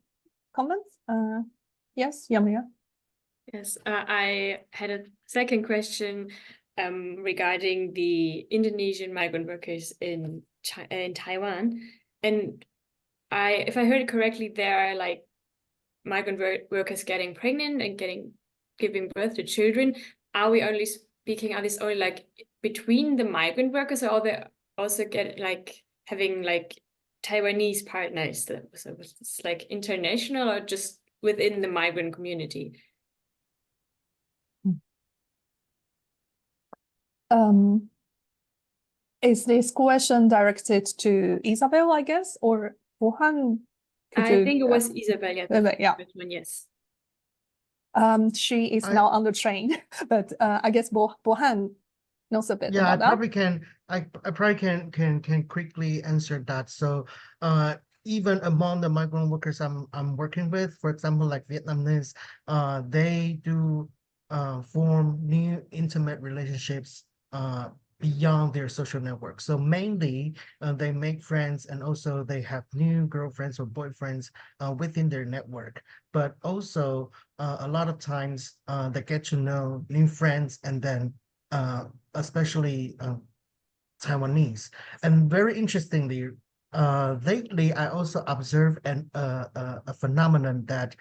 comments? Yes, Yamia. Yes, I had a second question regarding the Indonesian migrant workers in Taiwan. And if I heard it correctly, there are like migrant workers getting pregnant and giving birth to children. Are these only like between the migrant workers, or are they also having like Taiwanese partners? So it's like international or just within the migrant community? Is this question directed to Isabel, I guess, or Wuhan? I think it was Isabel, yeah. Yeah. One, yes. She is now on the train, but I guess Bohan knows a bit Yeah, I about that. probably can. I probably can quickly answer that. So, even among the migrant workers I'm working with, for example, like Vietnamese, they do form new intimate relationships beyond their social network. So mainly, they make friends, and also they have new girlfriends or boyfriends within their network. But also, a lot of times, they get to know new friends, and then especially Taiwanese. And very interestingly, lately I also observed a phenomenon that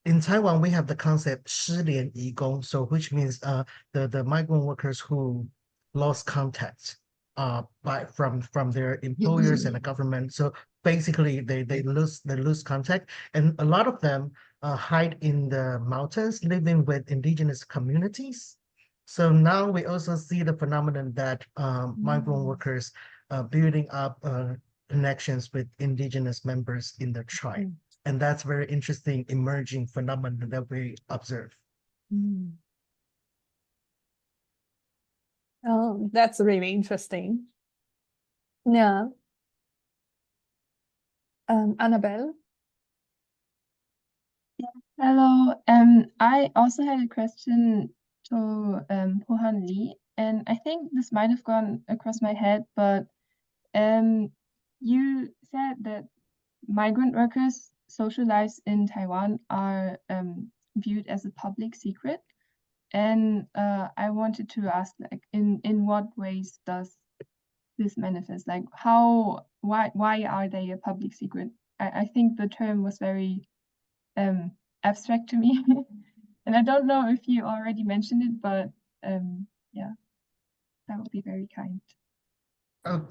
in Taiwan we have the concept 失联移工, so which means the migrant workers who lost contact from their employers and the government. So basically they lose contact, and a lot of them hide in the mountains, living with indigenous communities. So now we also see the phenomenon that migrant workers building up connections with indigenous members in the tribe. And that's very interesting emerging phenomenon that we observe. Oh, that's really interesting. Yeah. Annabelle? Hello. I also had a question to Pohan Lee, and I think this might have gone across my head, but you said that migrant workers' social lives in Taiwan are viewed as a public secret, and I wanted to ask, like, in what ways does this manifest? Like, why are they a public secret? I think the term was very abstract to me. And I don't know if you already mentioned it, but yeah, that would be very kind. Oh,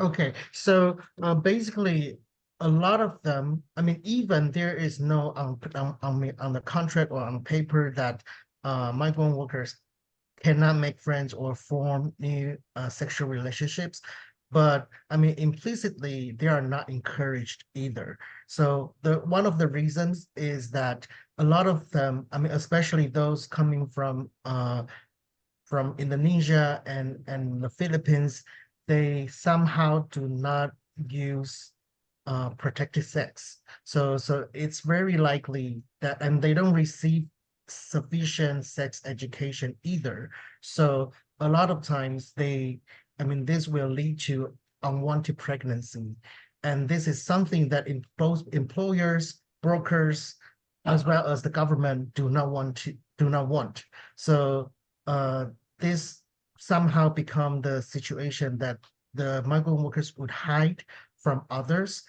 okay, so basically a lot of them, I mean, even there is no on the contract or on paper that migrant workers cannot make friends or form new sexual relationships. But I mean, implicitly, they are not encouraged either. So one of the reasons is that a lot of them, I mean, especially those coming from Indonesia and the Philippines, they somehow do not use protected sex. So it's very likely that, and they don't receive sufficient sex education either. So a lot of times I mean, this will lead to unwanted pregnancy. And this is something that both employers, brokers, as well as the government do not want. So this somehow become the situation that the migrant workers would hide from others.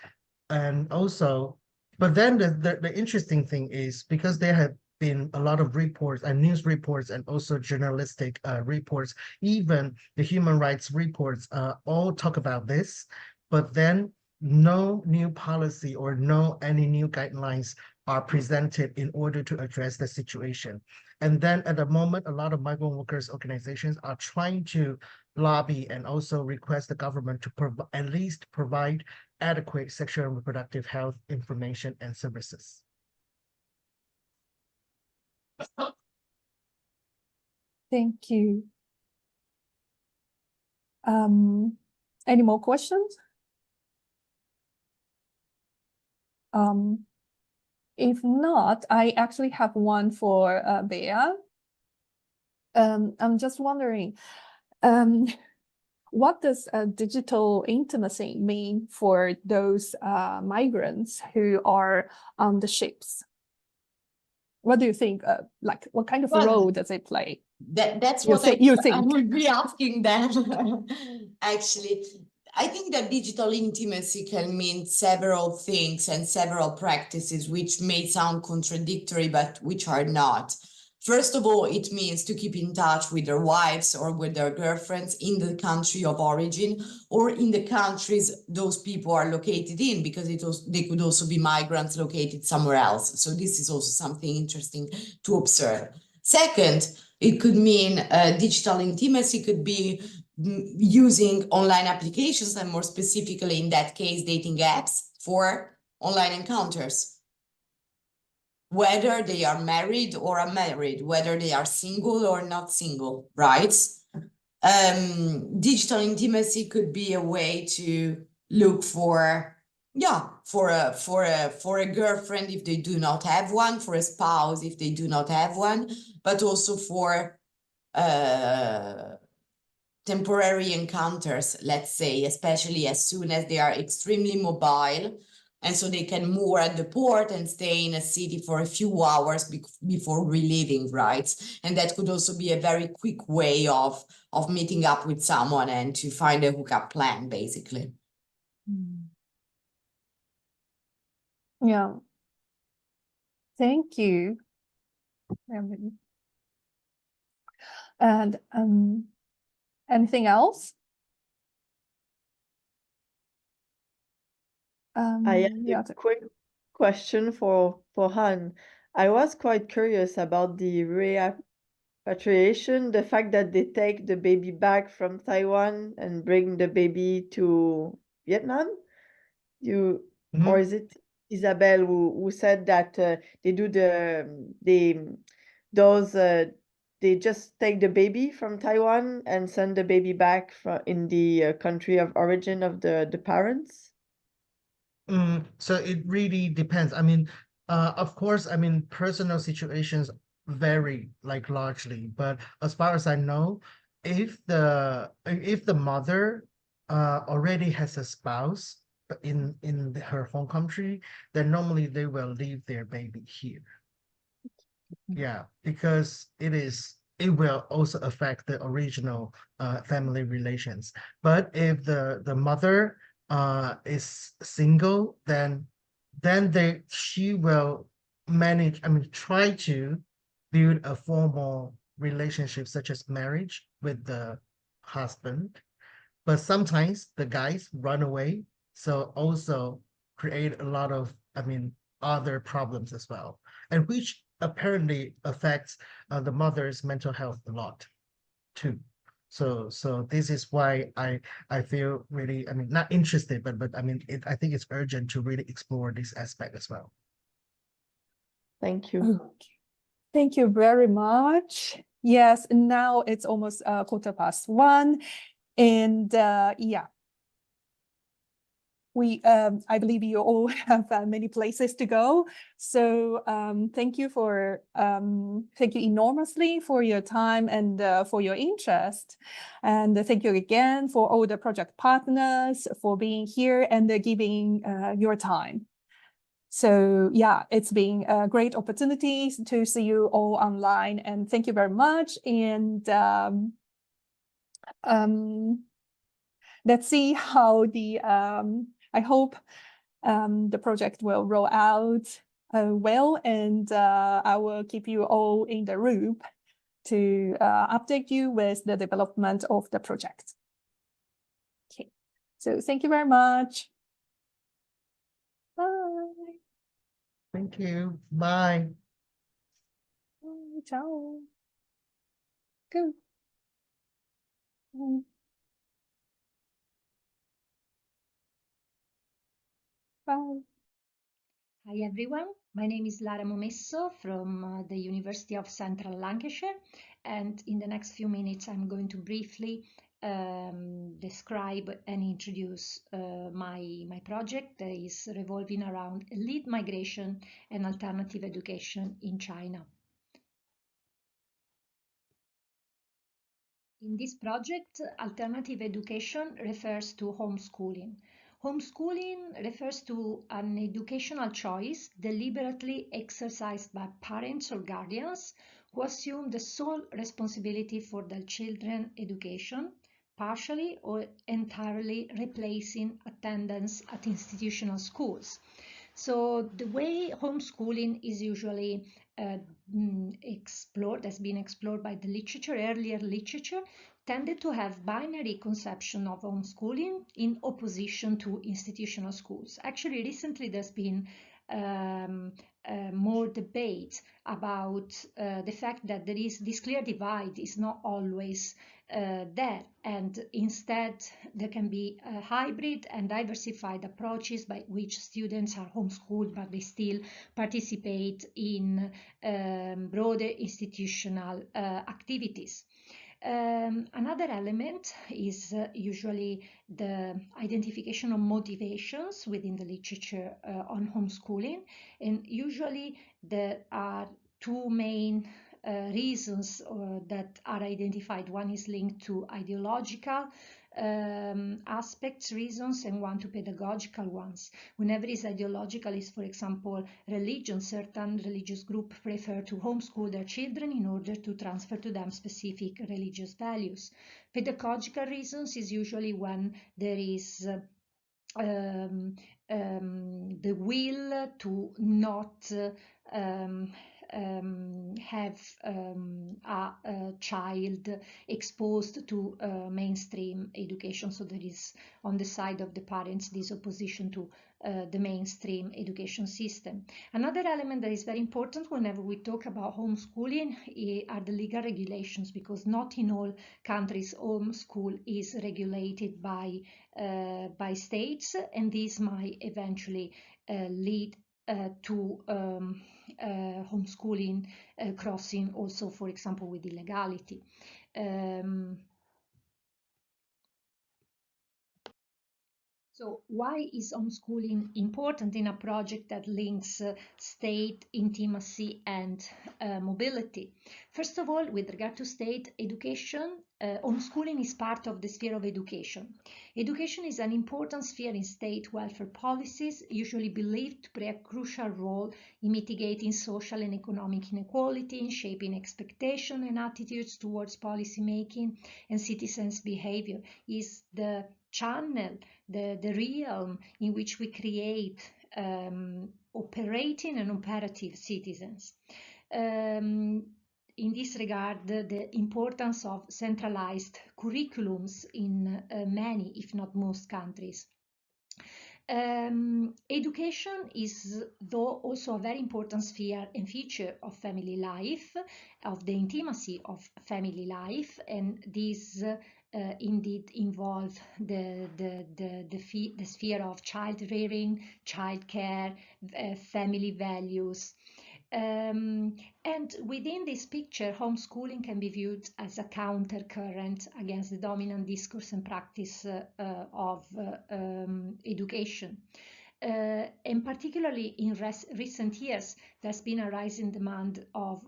And also, but then the interesting thing is, because there have been a lot of reports and news reports and also journalistic reports, even the human rights reports all talk about this, but then no new policy or any new guidelines are presented in order to address the situation. And then at the moment, a lot of migrant workers organizations are trying to lobby and also request the government to at least provide adequate sexual and reproductive health information and services. Thank you. Any more questions? If not, I actually have one for Bea. I'm just wondering, what does digital intimacy mean for those migrants who are on the ships? What do you think? Like, what kind of role does it play? That's You what think? I would be asking them. Actually, I think that digital intimacy can mean several things and several practices, which may sound contradictory, but which are not. First of all, it means to keep in touch with their wives or with their girlfriends in the country of origin or in the countries those people are located in, because they could also be migrants located somewhere else. So this is also something interesting to observe. Second, it could mean digital intimacy could be using online applications, and more specifically in that case, dating apps for online encounters. Whether they are married or unmarried, whether they are single or not single, right? Digital intimacy could be a way to look for a girlfriend if they do not have one, for a spouse if they do not have one, but also for temporary encounters, let's say, especially as soon as they are extremely mobile, and so they can moor at the port and stay in a city for a few hours before relieving, right? And that could also be a very quick way of meeting up with someone and to find a hookup plan, basically. Yeah. Thank you. And anything else? I have a quick question for Han. I was quite curious about the repatriation, the fact that they take the baby back from Taiwan and bring the baby to Vietnam. Or is it Isabel who said that they do they just take the baby from Taiwan and send the baby back in the country of origin of the parents? So it really depends. I mean, of course, I mean, personal situations vary like largely, but as far as I know, if the mother already has a spouse in her home country, then normally they will leave their baby here. Yeah, because it will also affect the original family relations. But if the mother is single, then she will manage, I mean, try to build a formal relationship such as marriage with the husband. But sometimes the guys run away, so also create a lot of, I mean, other problems as well, and which apparently affects the mother's mental health a lot too. So this is why I feel really, I mean, not interested, but I mean, I think it's urgent to really explore this aspect as well. Thank you. Okay. Thank you very much. Yes, now it's almost 1:15, and yeah. I believe you all have many places to go. So thank you enormously for your time and for your interest. And thank you again for all the project partners for being here and giving your time. So yeah, it's been a great opportunity to see you all online, and thank you very much. And let's see how I hope the project will roll out well, and I will keep you all in the loop to update you with the development of the project. Okay, so thank you very much. Bye. Thank you. Bye. Bye. Ciao. Go. Bye. Bye. Hi everyone, my name is Lara Momesso from the University of Central Lancashire, and in the next few minutes I'm going to briefly describe and introduce my project that is revolving around elite migration and alternative education in China. In this project, alternative education refers to homeschooling. Homeschooling refers to an educational choice deliberately exercised by parents or guardians who assume the sole responsibility for their children's education, partially or entirely replacing attendance at institutional schools. So the way homeschooling is usually explored, has been explored by the literature, earlier literature, tended to have binary conception of homeschooling in opposition to institutional schools. Actually, recently there's been more debate about the fact that there is this clear divide is not always there, and instead there can be hybrid and diversified approaches by which students are homeschooled but they still participate in broader institutional activities. Another element is usually the identification of motivations within the literature on homeschooling, and usually there are two main reasons that are identified. One is linked to ideological aspects, reasons, and one to pedagogical ones. Whenever it's ideological is, for example, religion, certain religious groups prefer to homeschool their children in order to transfer to them specific religious values. Pedagogical reasons is usually when there is the will to not have a child exposed to mainstream education. So there is on the side of the parents this opposition to the mainstream education system. Another element that is very important whenever we talk about homeschooling are the legal regulations, because not in all countries homeschool is regulated by states, and this might eventually lead to homeschooling crossing also, for example, with illegality. So why is homeschooling important in a project that links state intimacy and mobility? First of all, with regard to state education, homeschooling is part of the sphere of education. Education is an important sphere in state welfare policies, usually believed to play a crucial role in mitigating social and economic inequality, in shaping expectation and attitudes towards policy making and citizens' behavior. Is the channel, the realm in which we create operating and operative citizens. In this regard, the importance of centralized curriculums in many, if not most, countries. Education is, though, also a very important sphere and feature of family life, of the intimacy of family life, and this indeed involve the sphere of child rearing, child care, family values. And within this picture, homeschooling can be viewed as a countercurrent against the dominant discourse and practice of education. And particularly in recent years, there's been a rising demand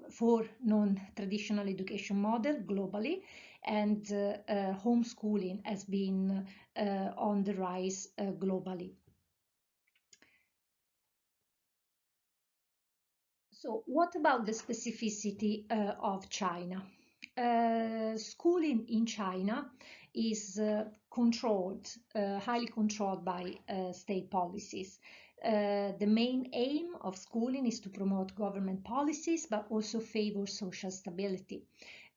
for non-traditional education model globally, and homeschooling has been on the rise globally. So what about the specificity of China? Schooling in China is controlled, highly controlled by state policies. The main aim of schooling is to promote government policies, but also favor social stability.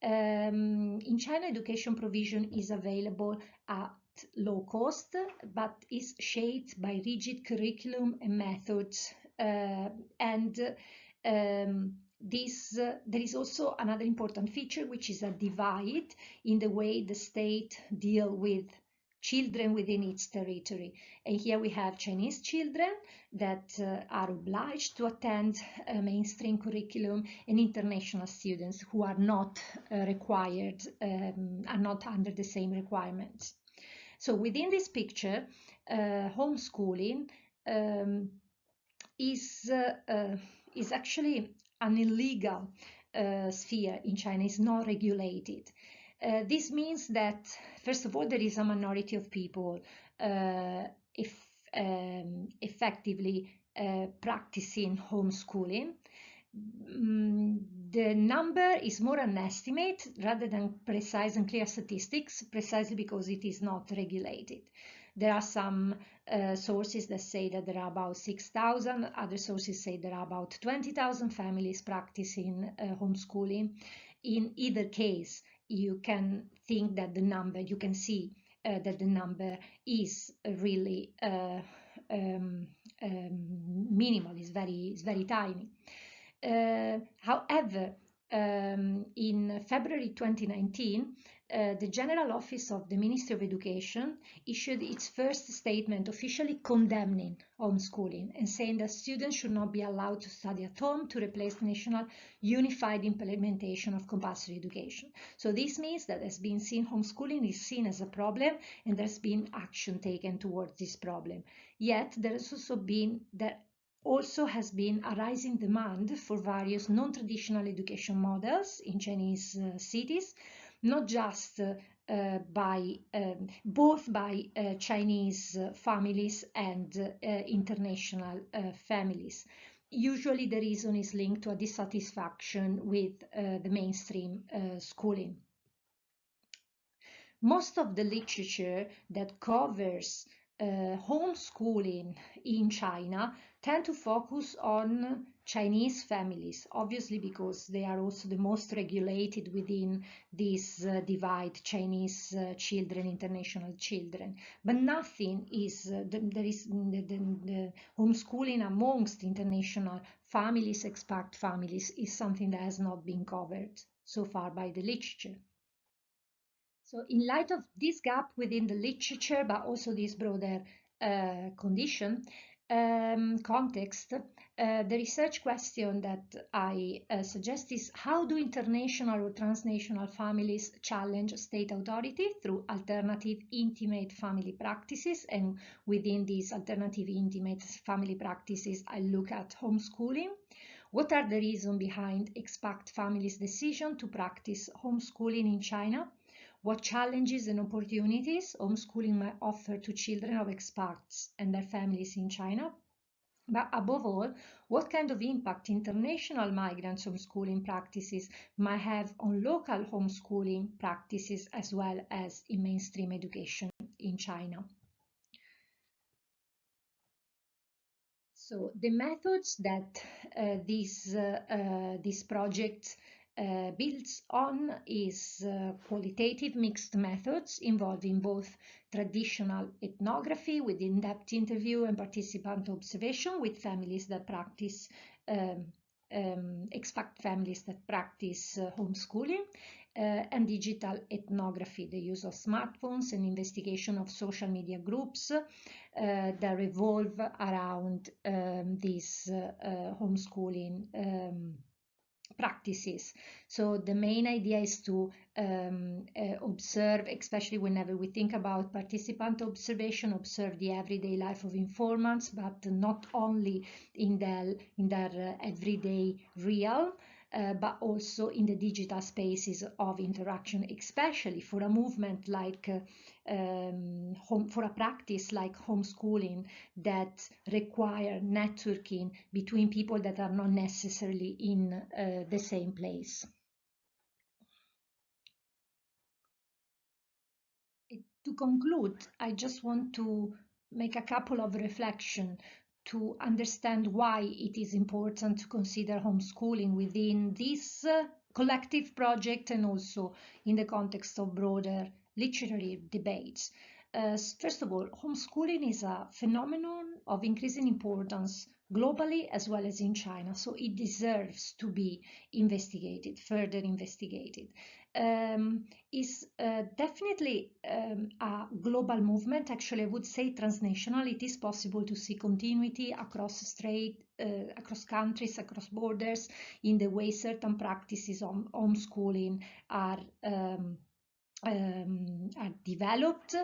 In China, education provision is available at low cost, but is shaped by rigid curriculum and methods, there is also another important feature, which is a divide in the way the state deal with children within its territory. And here we have Chinese children that are obliged to attend a mainstream curriculum, and international students who are not required, are not under the same requirements. So within this picture, homeschooling is actually an illegal sphere in China. Is not regulated. This means that, first of all, there is a minority of people effectively practicing homeschooling. The number is more an estimate rather than precise and clear statistics, precisely because it is not regulated. There are some sources that say that there are about 6,000, other sources say there are about 20,000 families practicing homeschooling. In either case, you can think that the number, you can see that the number is really minimal, is very tiny. However, in February 2019, the General Office of the Ministry of Education issued its first statement officially condemning homeschooling and saying that students should not be allowed to study at home to replace the national unified implementation of compulsory education. So this means that has been seen, homeschooling is seen as a problem, and there's been action taken towards this problem. Yet there has also been a rising demand for various non-traditional education models in Chinese cities, not just both by Chinese families and international families. Usually the reason is linked to a dissatisfaction with the mainstream schooling. Most of the literature that covers homeschooling in China tend to focus on Chinese families, obviously because they are also the most regulated within this divide, Chinese children, international children. But nothing is, the homeschooling amongst international families, expat families, is something that has not been covered so far by the literature. So in light of this gap within the literature, but also this broader context, the research question that I suggest is: how do international or transnational families challenge state authority through alternative intimate family practices? And within these alternative intimate family practices, I look at homeschooling. What are the reasons behind expat families' decision to practice homeschooling in China? What challenges and opportunities homeschooling might offer to children of expats and their families in China? But above all, what kind of impact international migrants' homeschooling practices might have on local homeschooling practices as well as in mainstream education in China? So the methods that this project builds on is qualitative mixed methods involving both traditional ethnography with in-depth interview and participant observation with families that practice expat families that practice homeschooling, and digital ethnography, the use of smartphones and investigation of social media groups that revolve around these homeschooling practices. So the main idea is to observe, especially whenever we think about participant observation, observe the everyday life of informants, but not only in their everyday real, but also in the digital spaces of interaction, especially for a movement like for a practice like homeschooling that require networking between people that are not necessarily in the same place. To conclude, I just want to make a couple of reflections to understand why it is important to consider homeschooling within this collective project and also in the context of broader literary debates. First of all, homeschooling is a phenomenon of increasing importance globally as well as in China, so it deserves to be investigated, further investigated. Is definitely a global movement. Actually, I would say transnational. It is possible to see continuity across across countries, across borders, in the way certain practices on homeschooling are are developed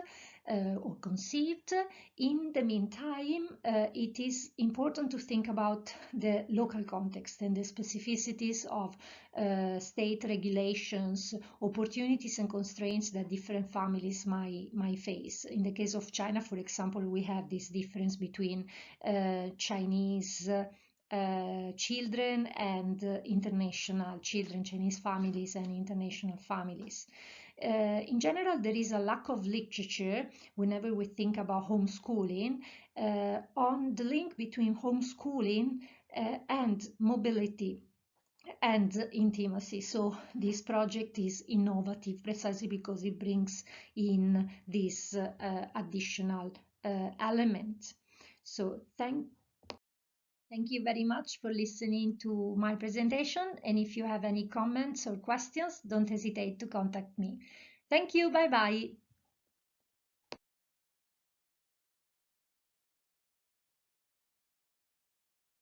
or conceived. In the meantime, it is important to think about the local context and the specificities of state regulations, opportunities and constraints that different families might face. In the case of China, for example, we have this difference between Chinese children and international children, Chinese families and international families. In general, there is a lack of literature whenever we think about homeschooling on the link between homeschooling and mobility and intimacy. So this project is innovative precisely because it brings in this additional element. So thank you very much for listening to my presentation. And if you have any comments or questions, don't hesitate to contact me. Thank you. Bye-bye.